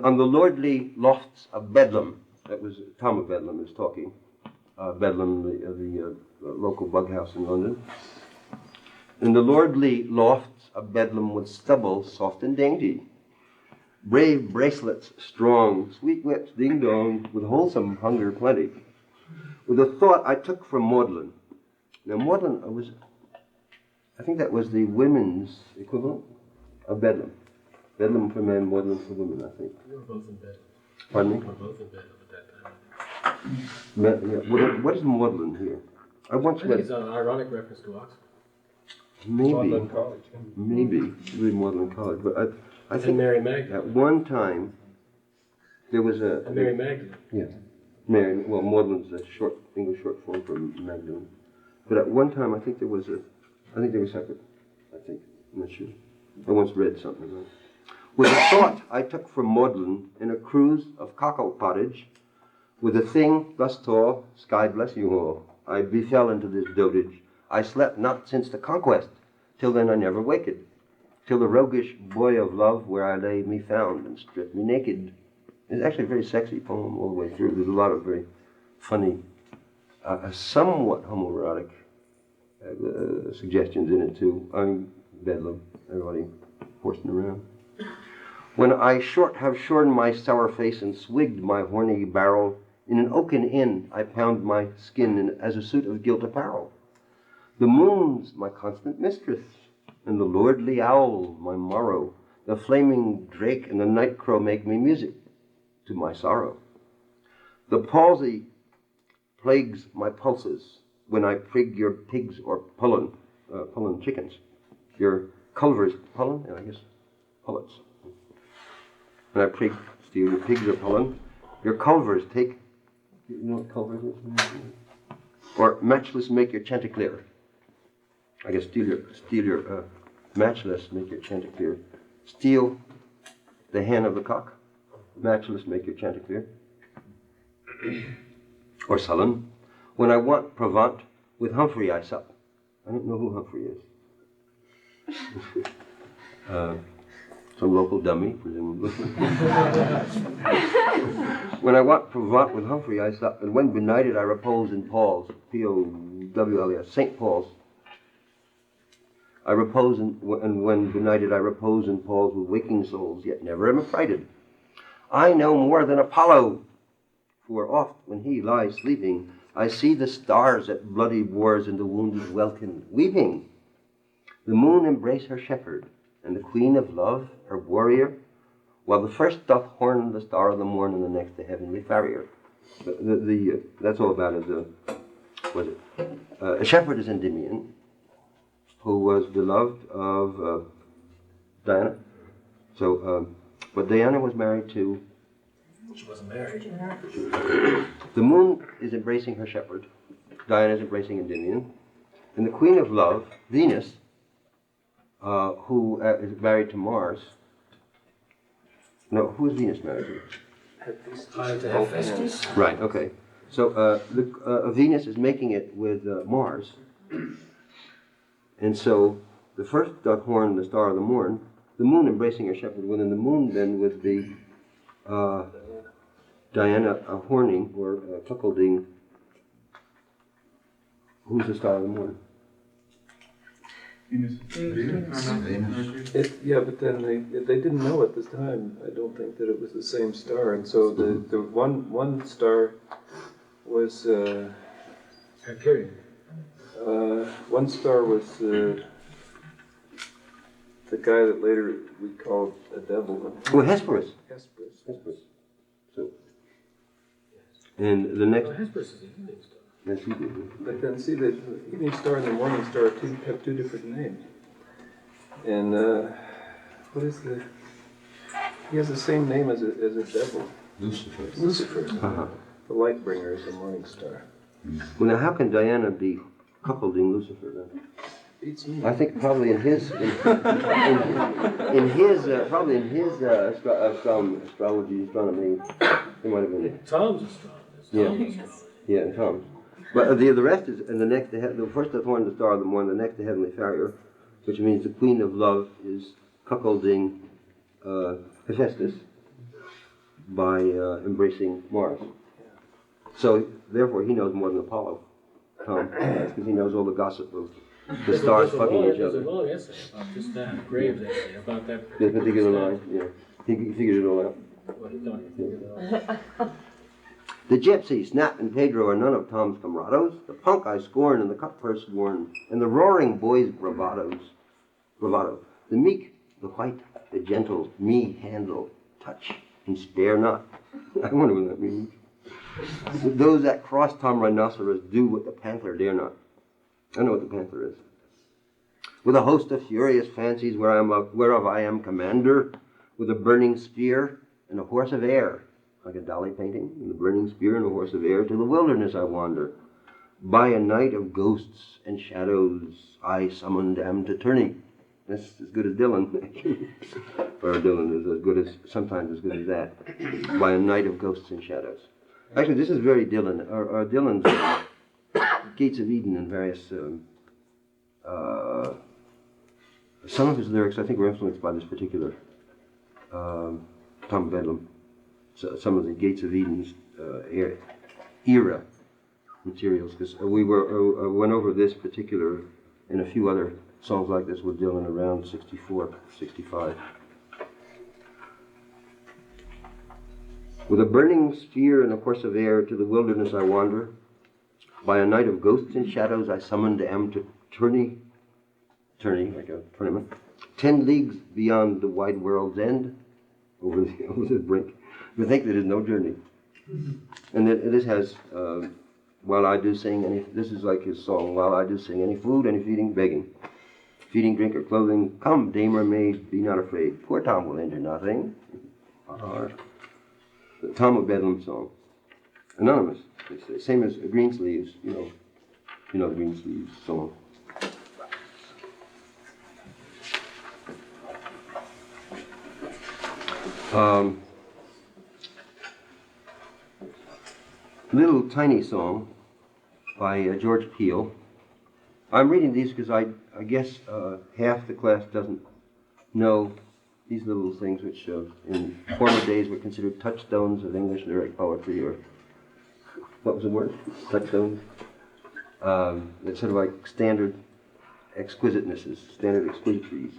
on the lordly lofts of Bedlam, that was Tom of Bedlam is talking. Bedlam, the local bug house in London. In the lordly lofts of Bedlam with stubble soft and dainty, brave bracelets strong, sweet whips ding-dong, with wholesome hunger plenty. With a thought I took from Magdalen. Now Magdalen I think that was the women's equivalent of Bedlam. Bedlam for men, Magdalen for women, I think. We were both in bed. Pardon me? We were both in bed at that time. What is Magdalen here? I once I think read. it's an ironic reference to Oxford. Maybe. Magdalen College. Yeah. Maybe. Really Magdalen College. But I And think Mary Magdalene. at one time there was a. And Mary Magdalene. Yeah. Mary, well, Magdalen's a English short form for Magdalene. But at one time I think they were separate. I think. I'm not sure. I once read something about it. With a thought I took from Magdalen in a cruise of cockle pottage, with a thing thus tall, sky bless you all, I befell into this dotage. I slept not since the conquest, till then I never waked, till the roguish boy of love where I lay me found and stripped me naked. It's actually a very sexy poem all the way through. There's a lot of very funny, somewhat homoerotic suggestions in it too. I mean, Bedlam, everybody horsing around. When I have shorn my sour face and swigged my horny barrel, in an oaken inn I pound my skin as a suit of gilt apparel. The moon's my constant mistress, and the lordly owl my morrow. The flaming drake and the night crow make me music to my sorrow. The palsy plagues my pulses when I prig your pigs or pullen chickens. Your culvers, pullen? Yeah, I guess pullets. When I steal your pigs or pullen, your culvers take, you know what culvers is? Or matchless make your chanticleer. I guess steal your matchless make your chanticleer. Steal the hen of the cock. Matchless make your chanticleer. Or sullen. When I want Provant, with Humphrey I sup. I don't know who Humphrey is. Some local dummy, presumably. When I want Provant with Humphrey I sup, and when benighted I repose in Paul's, P-O-W-L-E-S, St. Paul's. I repose and when benighted I repose in Paul's with waking souls, yet never am affrighted. I know more than Apollo, for oft when he lies sleeping, I see the stars at bloody wars and the wounded welkin weeping. The moon embrace her shepherd, and the queen of love, her warrior, while the first doth horn the star of the morn, and the next the heavenly farrier. That's all about a shepherd is Endymion, who was beloved of Diana. So, but Diana was married to. She wasn't married. The moon is embracing her shepherd. Diana is embracing Endymion, and the queen of love, Venus, who is married to Mars. No, who is Venus married to? Hephaestus. Right. Okay. So Venus is making it with Mars. And so the first doth horn the star of the morn, the moon embracing her shepherd within the moon then would be Diana horning or cuckolding. Who's the star of the morn? Yeah, but then they didn't know at this time, I don't think, that it was the same star. And so the one star was Hyperion. one star was the guy that later we called a devil. Oh, Hesperus. Hesperus. So, and the next. Oh, Hesperus is a evening star. Yes, he did. But then see, the evening star and the morning star have two different names. And what is the? He has the same name as a devil. Lucifer. Lucifer. Uh-huh. The light bringer is the morning star. Well, now how can Diana be cuckolding Lucifer then? Beats me. I think probably in his astrology, astronomy, it might have been. Tom's astronomer. Yeah, and Tom's. But the rest is, and the first the horn, the star of the morn, the next the heavenly farrier, which means the queen of love is cuckolding Hephaestus by embracing Mars. So therefore, he knows more than Apollo. Tom, because he knows all the gossip of the stars fucking each There's a other. long essay about just that, Graves' essay about that This particular stuff. line, yeah. He figured it all out. Well, he thought he figured it out. The gypsy, Snap, and Pedro are none of Tom's camarados. The punk I scorn and the cut-purse worn, and the roaring boy's bravado. The meek, the white, the gentle, me handle, touch, and spare not. I wonder what that means. Those that cross Tom Rhinoceros do what the panther dare not. I know what the panther is. With a host of furious fancies whereof I am commander, with a burning spear and a horse of air, like a Dali painting, with a burning spear and a horse of air, to the wilderness I wander. By a night of ghosts and shadows, I summoned am to tourney. That's as good as Dylan. Or Dylan is as good as, sometimes as good as that. By a night of ghosts and shadows. Actually, this is very Dylan, or Dylan's Gates of Eden and various, some of his lyrics I think were influenced by this particular Tom Bedlam. So some of the Gates of Eden's era materials, because we went over this particular and a few other songs like this with Dylan around 64, 65. With a burning spear and a horse of air, to the wilderness I wander. By a night of ghosts and shadows I summoned am to tourney, like a tournament, 10 leagues beyond the wide world's end, over the brink. We think that there's no journey. And this has, while I do sing any, this is like his song, while I do sing any food, any feeding, begging. Feeding, drink, or clothing, come, dame or maid, be not afraid. Poor Tom will injure nothing. The Tom of Bedlam song. Anonymous, they say. Same as Greensleeves, you know the Greensleeves song. Little tiny song by George Peele. I'm reading these because I guess half the class doesn't know these little things which in former days were considered touchstones of English lyric poetry, or what was the word? Touchstones? It's sort of like standard exquisitenesses, standard exquisiteries.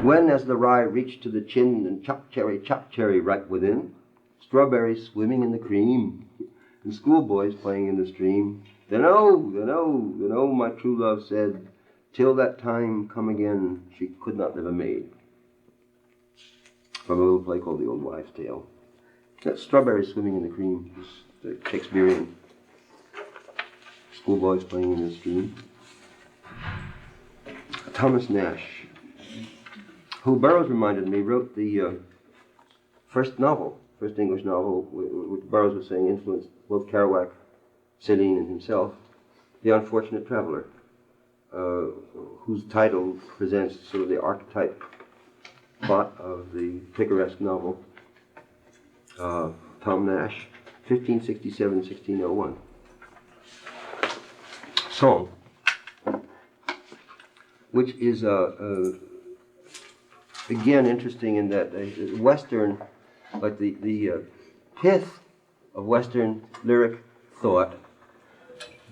When as the rye reached to the chin and chopped cherry right within, strawberries swimming in the cream, and schoolboys playing in the stream, then oh, my true love said, till that time come again, she could not live a maid. From a little play called The Old Wives' Tale. That strawberries swimming in the cream is the Shakespearean. Schoolboys playing in the stream. Thomas Nash, who Burroughs reminded me wrote the first English novel, which Burroughs was saying influenced both Kerouac, Celine, and himself, The Unfortunate Traveler, whose title presents sort of the archetype plot of the picaresque novel. Tom Nash, 1567-1601. Song, which is again interesting in that Western, like the pith of Western lyric thought,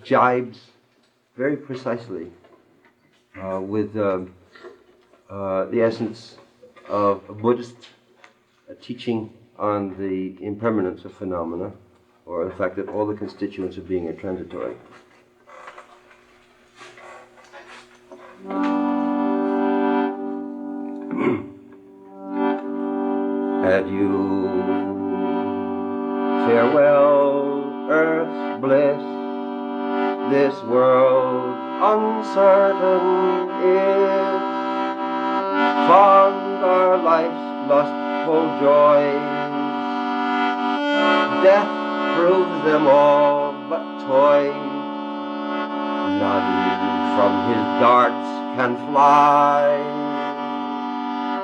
jibes very precisely with the essence of a Buddhist teaching on the impermanence of phenomena, or the fact that all the constituents of being are transitory. Adieu, farewell, earth's bliss, this world uncertain is, fond are life's lustful joys, death proves them all but toys, none from his darts can fly.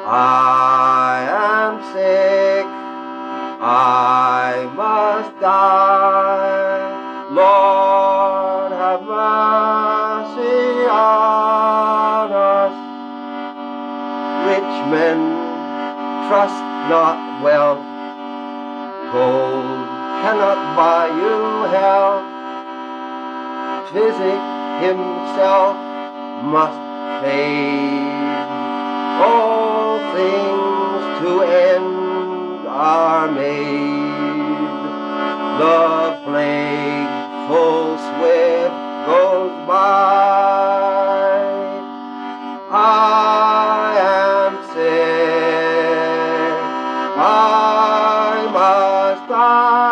I am sick, I must die, Lord have mercy on us. Rich men trust not wealth, gold, cannot buy you health. Physic himself must fade. All things to end are made. The plague full swift goes by. I am sick. I must die.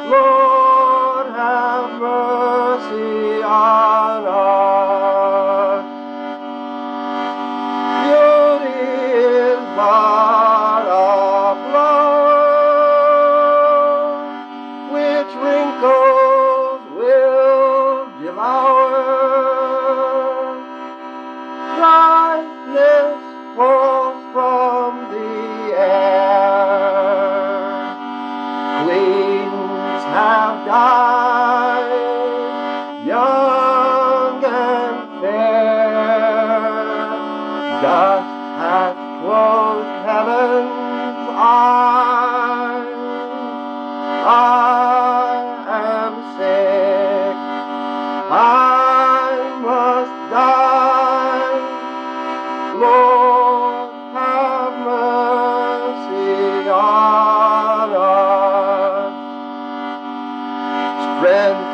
Lord, have mercy on us. Beauty is but a flower which wrinkles will devour. Brightness falls from the air. Queens have died, young and fair. Dust hath closed heaven's eyes. I am sick. I must die. Lord, have mercy on us. Strength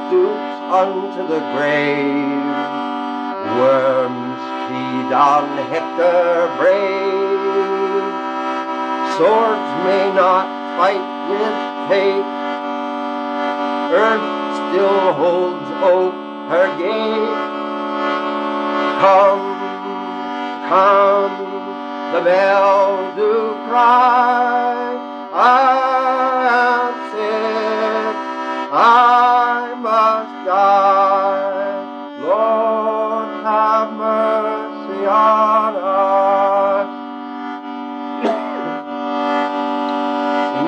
stoops unto the grave. Worms feed on Hector brave. Swords may not fight with fate. Earth still holds ope her gate. Come, come, the bells do cry. I am sick, I must die. Lord, have mercy on us.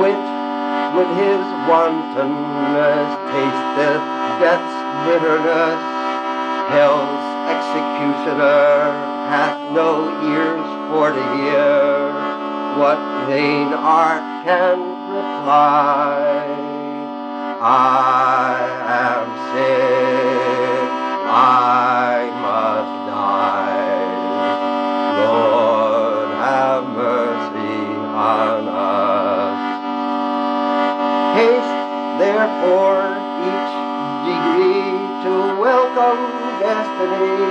Wit with his wantonness tasteth death's bitterness. Hell's executioner hath no ears for to hear. What vain art can reply? I am sick, I must die. Lord, have mercy on us. Haste, therefore, each degree to welcome destiny.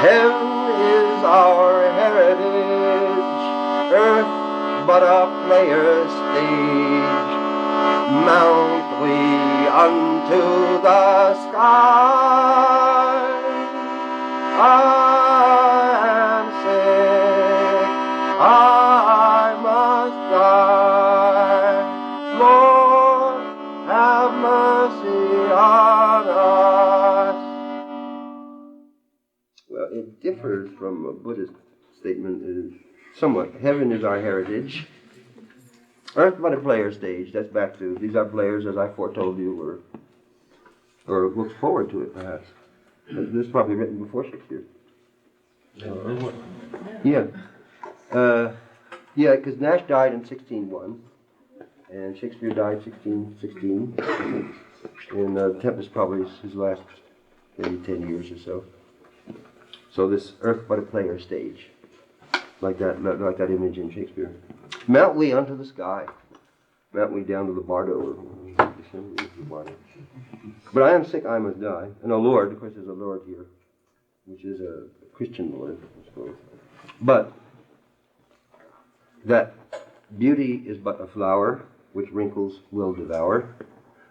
Heaven is our heritage, earth but a player's stage. Mount we unto the sky. I am sick, I must die. Lord, have mercy on us. Well, it differs from a Buddhist statement somewhat. Heaven is our heritage. Earth but a player stage. That's back to, these are players, as I foretold you, or looks forward to it, perhaps. This is probably written before Shakespeare. Yeah. Yeah, because Nash died in 1601, and Shakespeare died 1616, and Tempest probably is his last maybe 10 years or so. So this Earth but a player stage, like that image in Shakespeare. Mount we unto the sky. Mount we down to the Bardo, or December is the Bardo. But I am sick, I must die. And a Lord, of course there's a Lord here, which is a Christian Lord, I suppose. But that beauty is but a flower, which wrinkles will devour.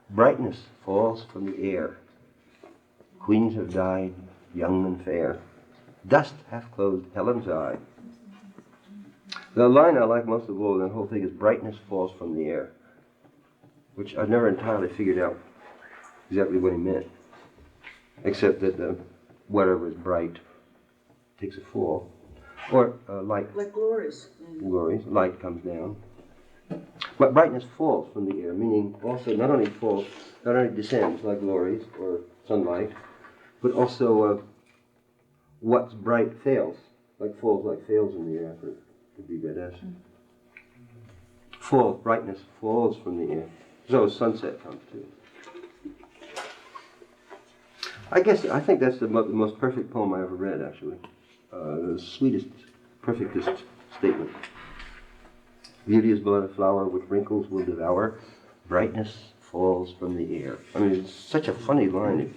Brightness falls from the air. Queens have died, young and fair. Dust hath closed Helen's eye. The line I like most of all in that whole thing is brightness falls from the air, which I've never entirely figured out exactly what he meant, except that whatever is bright takes a fall, or light. Like glories. Glories, light comes down. But brightness falls from the air, meaning also not only descends like glories or sunlight, but also what's bright fails, like fails in the air. Could be read as brightness falls from the air. So sunset comes too. I think that's the most perfect poem I ever read, actually. The sweetest, perfectest statement. Beauty is but a flower which wrinkles will devour. Brightness falls from the air. I mean, it's such a funny line. It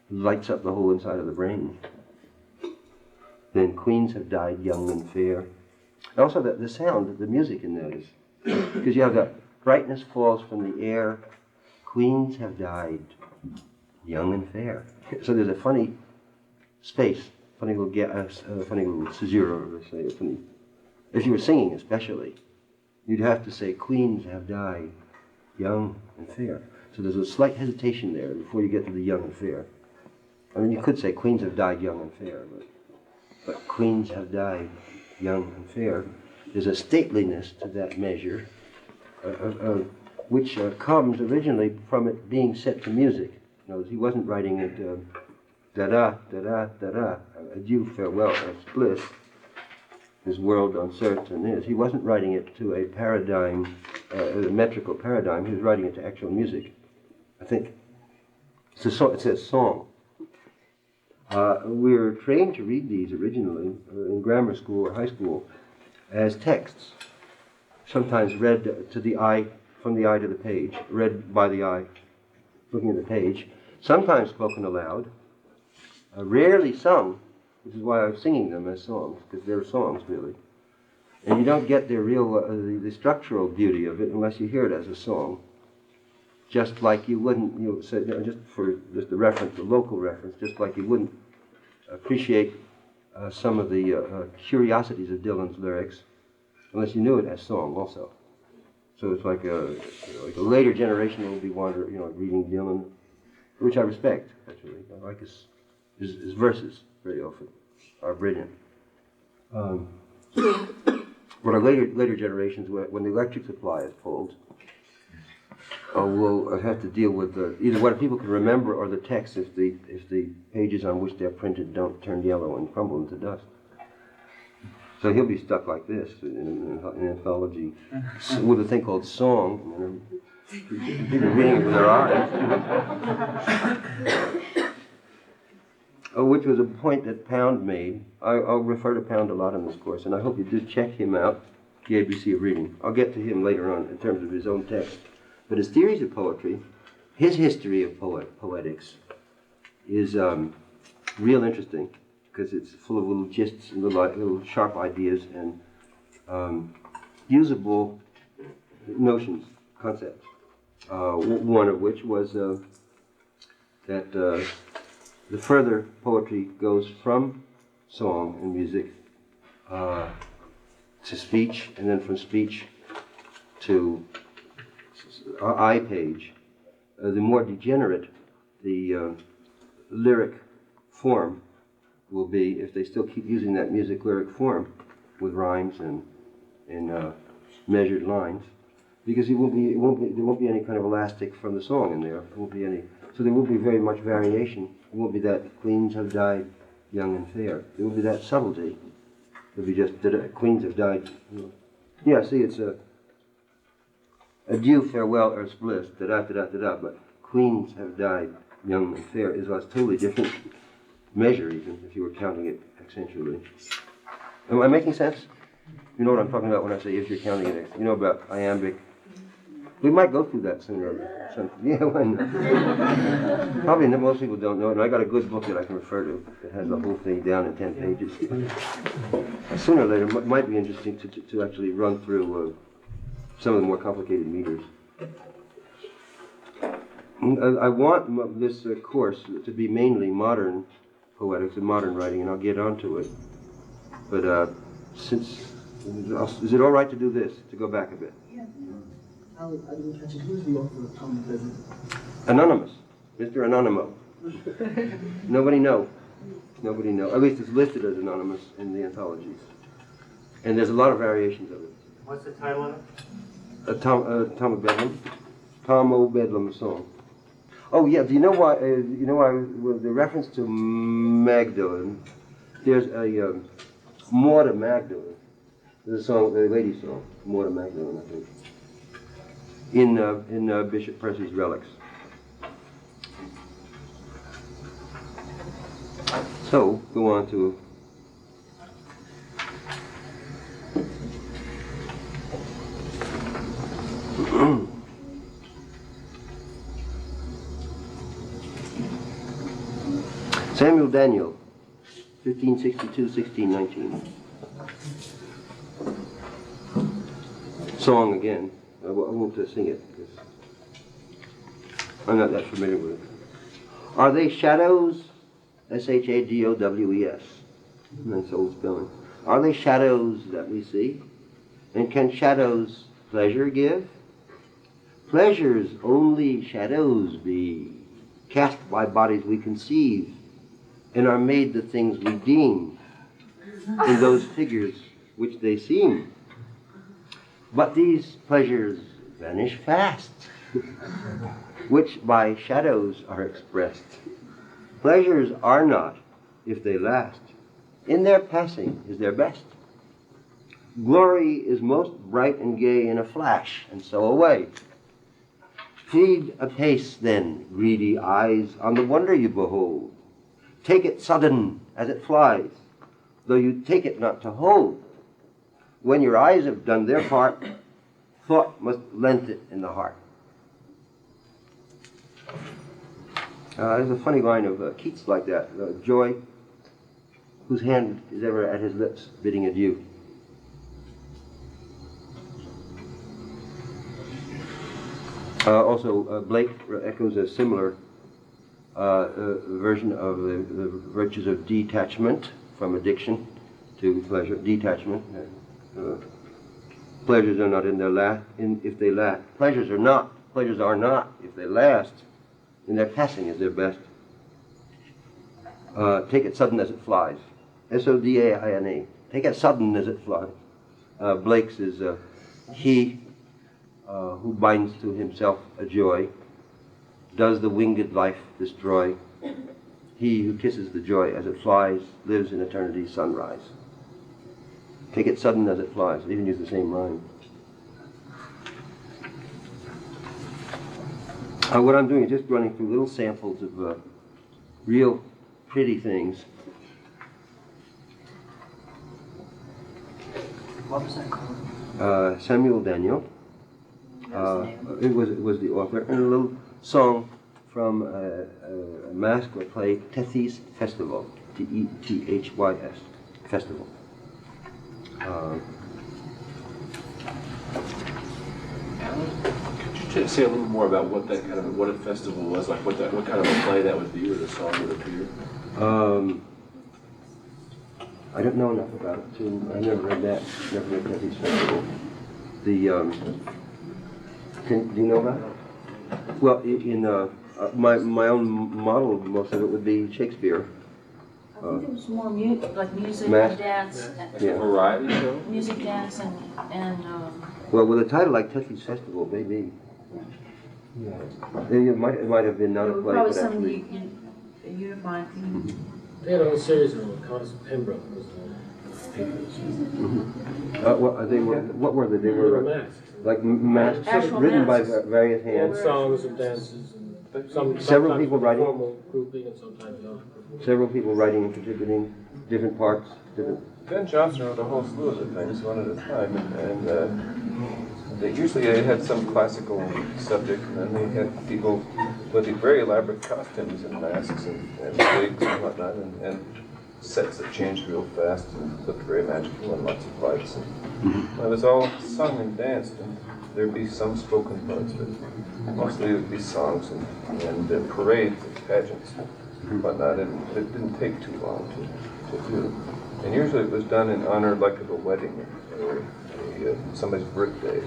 lights up the whole inside of the brain. Then queens have died young and fair. Also, the sound, the music in that is, because you have that brightness falls from the air, queens have died young and fair. So there's a funny space, funny little caesura, let's say, funny. If you were singing especially, you'd have to say, queens have died young and fair. So there's a slight hesitation there before you get to the young and fair. I mean, you could say queens have died young and fair, but queens have died young and fair. There's a stateliness to that measure, which comes originally from it being set to music. In other words, he wasn't writing it da-da, da-da, da-da, adieu, farewell, that's bliss, this world uncertain is. He wasn't writing it to a paradigm, a metrical paradigm. He was writing it to actual music. I think it's a song. We were trained to read these originally in grammar school or high school as texts, sometimes read to the eye, from the eye to the page, read by the eye, looking at the page, sometimes spoken aloud, rarely sung, which is why I'm singing them as songs, because they're songs really. And you don't get the real, the structural beauty of it unless you hear it as a song. Just like you wouldn't, just for just the reference, the local reference, just like you wouldn't appreciate some of the curiosities of Dylan's lyrics unless you knew it as song also. So it's like a later generation will be reading Dylan, which I respect actually. I like his verses very often are brilliant. But our later generations, when the electric supply is pulled, will have to deal with either what people can remember or the text if the pages on which they're printed don't turn yellow and crumble into dust. So he'll be stuck like this in an anthology with a thing called song. People reading it with their eyes. Which was a point that Pound made. I'll refer to Pound a lot in this course, and I hope you do check him out, the ABC of Reading. I'll get to him later on in terms of his own text. But his theories of poetry, his history of poetics, is real interesting because it's full of little gists and little sharp ideas and usable notions, concepts. One of which was that the further poetry goes from song and music to speech, and then from speech to eye page, the more degenerate the lyric form will be if they still keep using that music lyric form with rhymes and measured lines, because there won't be any kind of elastic from the song in there. There won't be any. So there won't be very much variation. It won't be that queens have died young and fair. There won't be that subtlety. It'll be just queens have died. Yeah, see, it's a adieu, farewell, earth's bliss, da-da-da-da-da-da, but queens have died young and fair is a totally different measure, even if you were counting it accentually. Am I making sense? You know what I'm talking about when I say if you're counting it, you know about iambic. We might go through that sooner. Yeah, why not? Probably most people don't know it, and I got a good book that I can refer to that has the whole thing down in 10 pages. Sooner or later, it might be interesting to actually run through some of the more complicated meters. I want this course to be mainly modern poetics and modern writing, and I'll get onto it. But is it all right to do this, to go back a bit? Yeah. I didn't catch it. Who's the author of Tom Pleasant? Anonymous, Mr. Anonymo. Nobody know. Nobody know. At least it's listed as anonymous in the anthologies. And there's a lot of variations of it. What's the title of it? Tom of Bedlam. Tom O. Bedlam song. Oh yeah, do you know why? With the reference to Magdalene, there's a Maud of Magdalene, There's a song, the lady song, Morta Magdalene, I think, in Bishop Percy's Relics. So, go on to Samuel Daniel, 1562-1619. Song again. I won't sing it because I'm not that familiar with it. Are they shadows? S-H-A-D-O-W-E-S. Nice old spelling. Are they shadows that we see? And can shadows pleasure give? Pleasures only shadows be, cast by bodies we conceive, and are made the things we deem, in those figures which they seem. But these pleasures vanish fast, which by shadows are expressed. Pleasures are not, if they last. In their passing is their best. Glory is most bright and gay in a flash, and so away. Feed apace then, greedy eyes, on the wonder you behold. Take it sudden as it flies, though you take it not to hold. When your eyes have done their part, thought must length it in the heart. There's a funny line of Keats like that. Joy, whose hand is ever at his lips, bidding adieu. Also, Blake echoes a similar version of the virtues of detachment from addiction to pleasure. Detachment. Pleasures are not in their if they last. Pleasures are not if they last. In their passing is their best. Take it sudden as it flies. S-O-D-A-I-N-A. Take it sudden as it flies. Blake's is he who binds to himself a joy, does the winged life destroy. He who kisses the joy as it flies lives in eternity's sunrise. Take it sudden as it flies. They even use the same rhyme. What I'm doing is just running through little samples of real pretty things. What was that called? Samuel Daniel. It was the author, and a little song from a masque or play, Tethys Festival, T-E-T-H-Y-S, Festival. Could you say a little more about what that kind of what a festival was like? What kind of a play that would be, or the song would appear? I don't know enough about it. I never read that. Never read Tethys Festival. Do you know about it? Well, in my own model, most of it would be Shakespeare. I think it was more like music Mask. and dance. Yeah. Variety show? Music, dance, and Well, with a title like Tethys Festival, maybe. Yeah. It might have been not a play, probably but some actually. unifying. They had a whole series of them. Constance Pembroke was What were they? They They were were masks. like masks Actual written by masks. various All hands. songs and dances and sometimes people writing. formal grouping and sometimes not. Several people writing and contributing different parts. Ben Jonson wrote a whole slew of the things one at a time, and they usually had some classical subject, and then they had people with very elaborate costumes and masks and wigs and whatnot, and sets that changed real fast and looked very magical and lots of lights. And it was all sung and danced, and there'd be some spoken parts, but mostly it would be songs and parades and pageants and whatnot. It didn't take too long to do. And usually it was done in honor like of a wedding or somebody's birthday,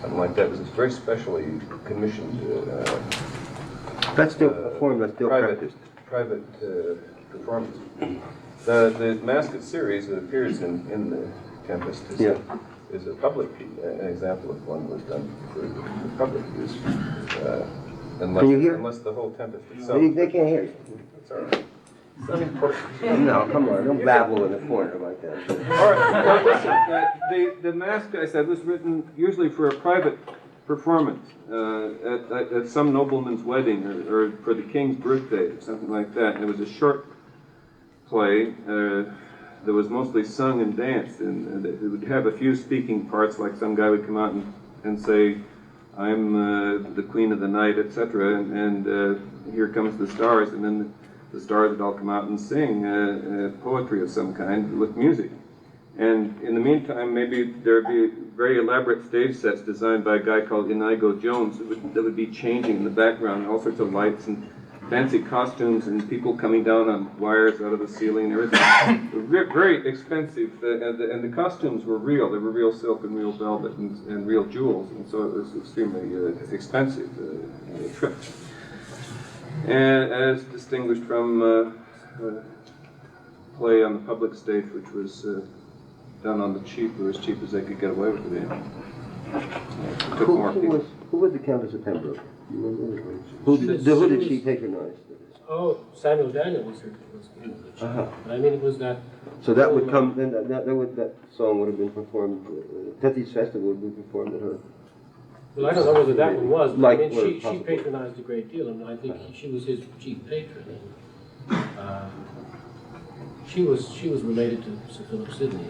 something like that. It was very specially commissioned. That's still a form that's still practiced. Private performance. The Masked series that appears in the Tempest is a public, an example of one was done for public use. Can you hear? Unless the whole Tempest itself. They can't hear you. It's all right. It's unimportant. No, come on, don't babble in the corner like that. All right, now listen, the masque, I said, was written usually for a private performance at some nobleman's wedding or for the king's birthday or something like that. And it was a short play that was mostly sung and danced, and it would have a few speaking parts, like some guy would come out and say, I'm the queen of the night, etc., and here comes the stars, and then the stars would all come out and sing poetry of some kind with music. And in the meantime, maybe there'd be very elaborate stage sets designed by a guy called Inigo Jones that would be changing in the background, all sorts of lights and fancy costumes and people coming down on wires out of the ceiling and everything. Very expensive, and the costumes were real. They were real silk and real velvet and real jewels, and so it was extremely expensive trip. And as distinguished from play on the public stage, which was done on the cheap, or as cheap as they could get away with it in. Who was the Countess of Pembroke? Who did she patronize? Oh, Samuel Daniel was her. But I mean, it was that. So that would come. Then that song would have been performed. Tethys Festival would be performed at her. Well, I don't know whether that one was, but Like I mean, she possible. patronized a great deal, and I think she was his chief patron. And, she was related to Sir Philip Sidney.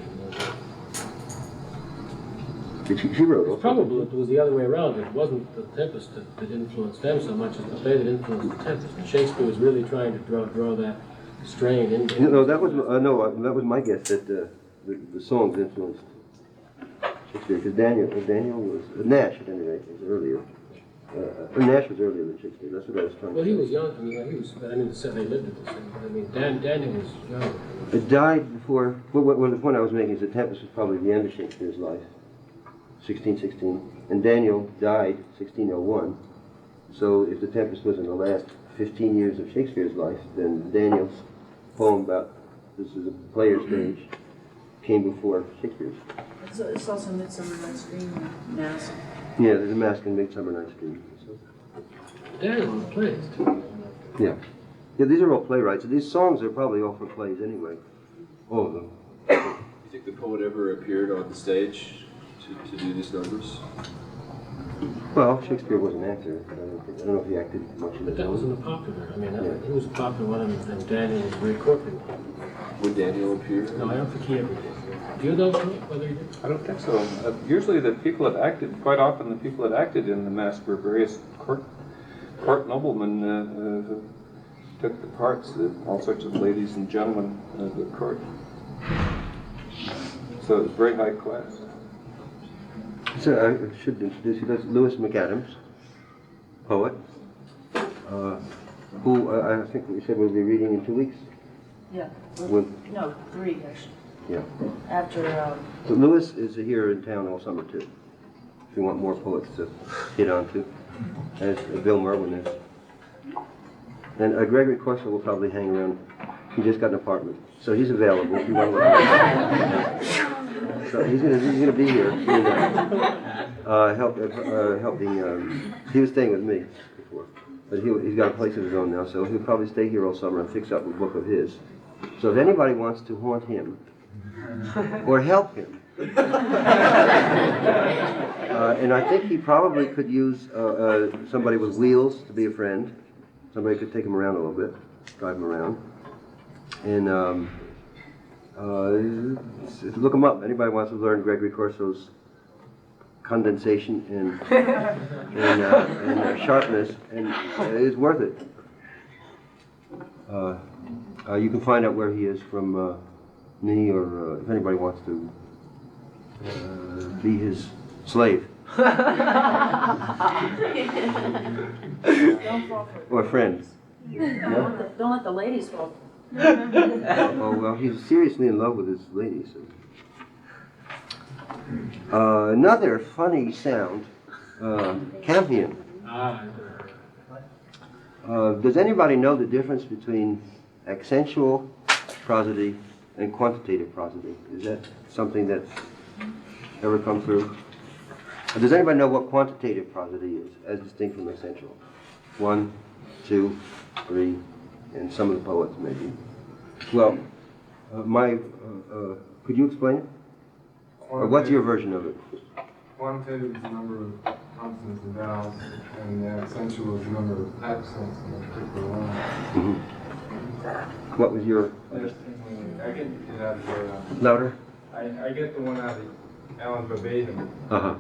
She wrote It's also. probable it was the other way around. It wasn't the Tempest that influenced them so much as the play that influenced the Tempest. And Shakespeare was really trying to draw that strain in there. No, that was that was my guess that the songs influenced Shakespeare, because Daniel was Nash at any rate was earlier. Nash was earlier than Shakespeare. That's what I was trying to say. Well, he was young. I mean, they lived at the same. I mean, Daniel was young. It died before. Well, the point I was making is that Tempest was probably the end of Shakespeare's life, 1616, and Daniel died 1601. So if the Tempest was in the last 15 years of Shakespeare's life, then Daniel's poem about this is a player's stage came before Shakespeare's. It's also Midsummer Night's Dream, Masque. Yeah, there's a Masque in Midsummer Night's Dream. So. Daniel was plays too. Yeah. Yeah, these are all playwrights. These songs are probably all for plays anyway. All of them. Do you think the poet ever appeared on the stage to do these numbers? Well, Shakespeare was an actor. I don't know if he acted much in But his that own. wasn't a popular. I mean, he was a popular one, and Daniel was a very courtly one. Would Daniel appear? No, I don't think he ever did. Do you know whether he did? I don't think so. Usually the people that acted, quite often the people that acted in the masque were various court noblemen who took the parts, all sorts of ladies and gentlemen of the court. So it was very high class. So I should introduce you. That's Lewis McAdams, poet, who I think we said we'll be reading in 2 weeks. Yeah. No, 3 actually. Yeah. After, So Lewis is here in town all summer too. If you want more poets to hit on to, as Bill Merwin is. And Gregory Corso will probably hang around. He just got an apartment, so he's available if you want to look at him. So he's gonna be here. Helping. He was staying with me before, but he's got a place of his own now, so he'll probably stay here all summer and fix up a book of his. So if anybody wants to haunt him or help him, and I think he probably could use somebody with wheels to be a friend. Somebody could take him around a little bit, drive him around, and look him up. Anybody wants to learn Gregory Corso's condensation and sharpness, and it's worth it. You can find out where he is from me, or if anybody wants to be his slave. don't fall for it. Or friends. No? Don't let the ladies fall. Oh, well, he's seriously in love with his lady, so. Another funny sound, campion. Does anybody know the difference between accentual prosody and quantitative prosody? Is that something that's ever come through? Does anybody know what quantitative prosody is, as distinct from accentual? 1, 2, 3, and some of the poets maybe. Well, could you explain it? Or what's your version of it? Quantitative is the number of consonants and vowels, and the accentual is the number of accents in a particular line. Mm-hmm. What was your... I get it out of Louder? I get the one out of Alan verbatim. Uh-huh.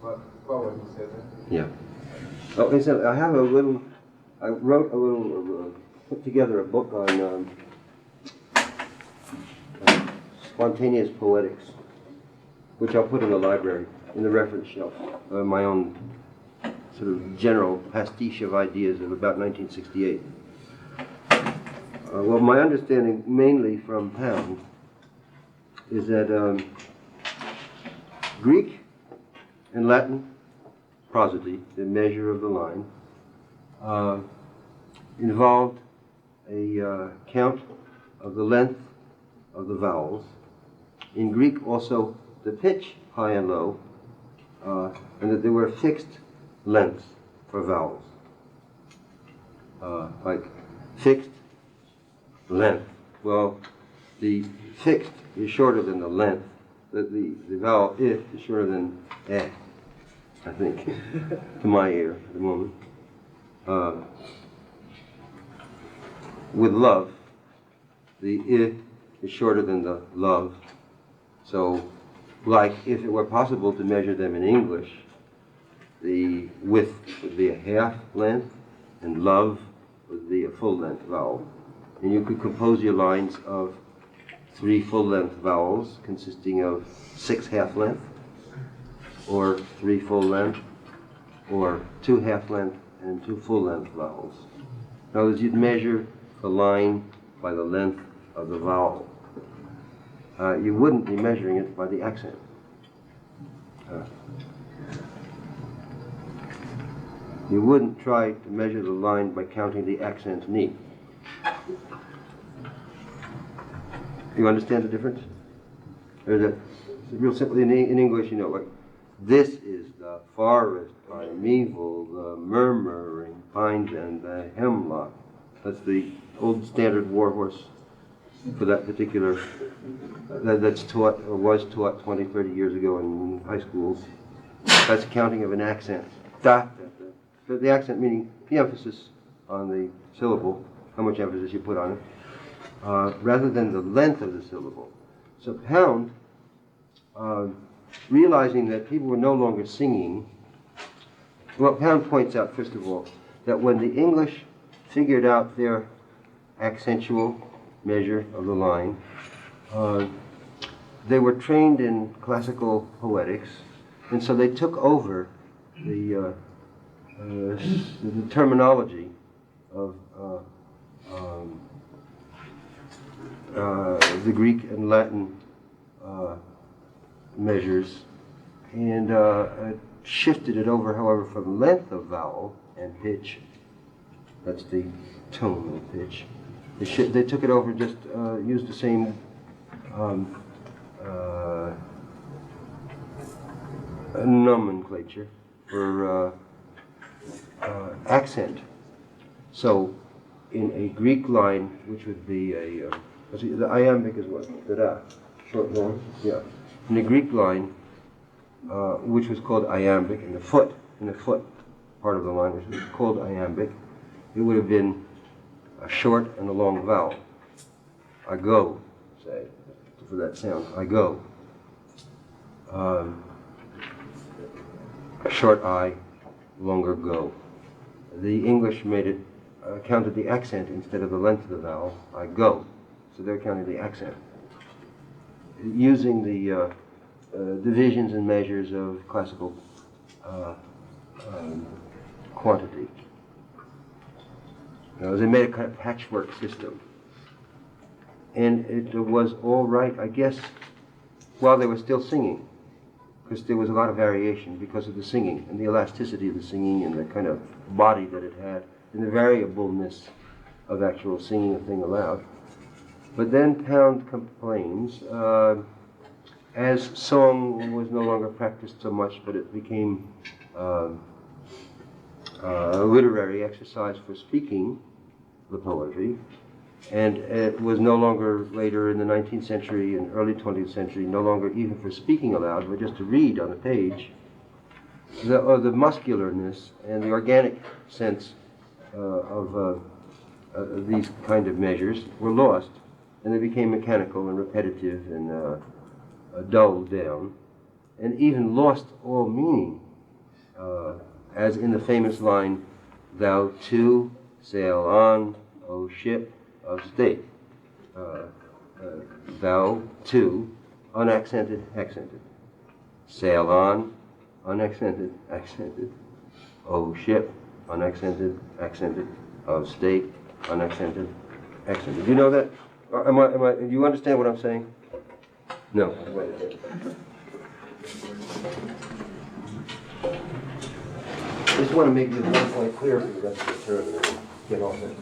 What poet who said that? Yeah. Oh, listen, I have a little... I wrote a little... put together a book on spontaneous poetics, which I'll put in the library, in the reference shelf. My own sort of general pastiche of ideas of about 1968. Well, my understanding, mainly from Pound, is that Greek and Latin prosody, the measure of the line, involved a count of the length of the vowels. In Greek also the pitch, high and low, and that there were fixed lengths for vowels. Like fixed length. Well, the fixed is shorter than the length. The vowel I is shorter than eh, I think, to my ear at the moment. With love, the I is shorter than the love. So, like if it were possible to measure them in English, the width would be a half length, and love would be a full length vowel. And you could compose your lines of 3 full length vowels consisting of 6 half length, or 3 full length, or 2 half length, and 2 full length vowels. In other words, you'd measure the line by the length of the vowel. You wouldn't be measuring it by the accent. You wouldn't try to measure the line by counting the accent ni. You understand the difference? Or is it real simple in English, you know, like, this is the forest primeval, the murmuring pines and the hemlock. That's the old standard war horse for that particular, that's taught, or was taught 20, 30 years ago in high schools. That's counting of an accent. Da, da, da. The accent meaning the emphasis on the syllable, how much emphasis you put on it, rather than the length of the syllable. So Pound, realizing that people were no longer singing, well, Pound points out, first of all, that when the English figured out their accentual measure of the line, they were trained in classical poetics, and so they took over the terminology of the Greek and Latin measures, and shifted it over, however, from length of vowel and pitch. That's the tone of pitch. They took it over, just used the same nomenclature for accent. So, in a Greek line, which would be the iambic is what? Da-da, short, long? Yeah. In the Greek line, which was called iambic, in the foot part of the line, which was called iambic, it would have been a short and a long vowel. I go, say, for that sound. I go. A short I, longer go. The English made it, counted the accent instead of the length of the vowel. I go. So they're counting the accent. Using the divisions and measures of classical quantity. They made a kind of patchwork system. And it was all right, I guess, while they were still singing, because there was a lot of variation because of the singing and the elasticity of the singing and the kind of body that it had and the variableness of actual singing a thing aloud. But then Pound complains, as song was no longer practiced so much, but it became a literary exercise for speaking the poetry, And it was no longer later in the 19th century and early 20th century, no longer even for speaking aloud, but just to read on a page. The muscularness and the organic sense of these kind of measures were lost, and they became mechanical and repetitive and dulled down, and even lost all meaning, as in the famous line, "Thou too sail on, O ship of state." Thou too, unaccented, accented. Sail on, unaccented, accented. O ship, unaccented, accented. Of state, unaccented, accented. Do you know that? Or do you understand what I'm saying? No. Wait a minute. I just want to make this one point clear for the rest of the term and then get off it.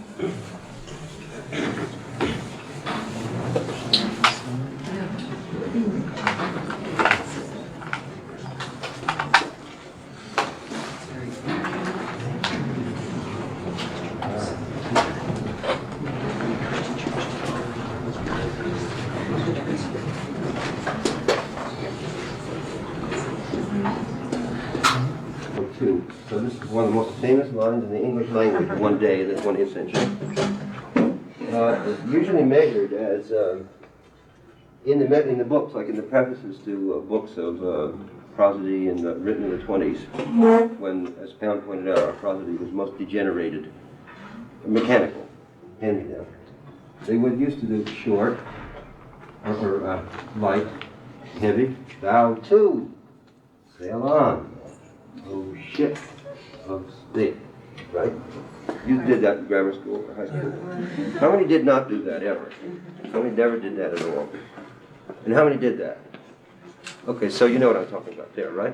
So this is one of the most famous lines in the English language of one day, this 20th century. It's usually measured as in the books, like in the prefaces to books of prosody and written in the 20s, when, as Pound pointed out, our prosody was most degenerated, mechanical, hand-me-down. They would used to do short or light, heavy. Thou too, sail on. Oh, ship of state, right? You did that in grammar school or high school. How many did not do that ever? How many never did that at all? And how many did that? Okay, so you know what I'm talking about there, right?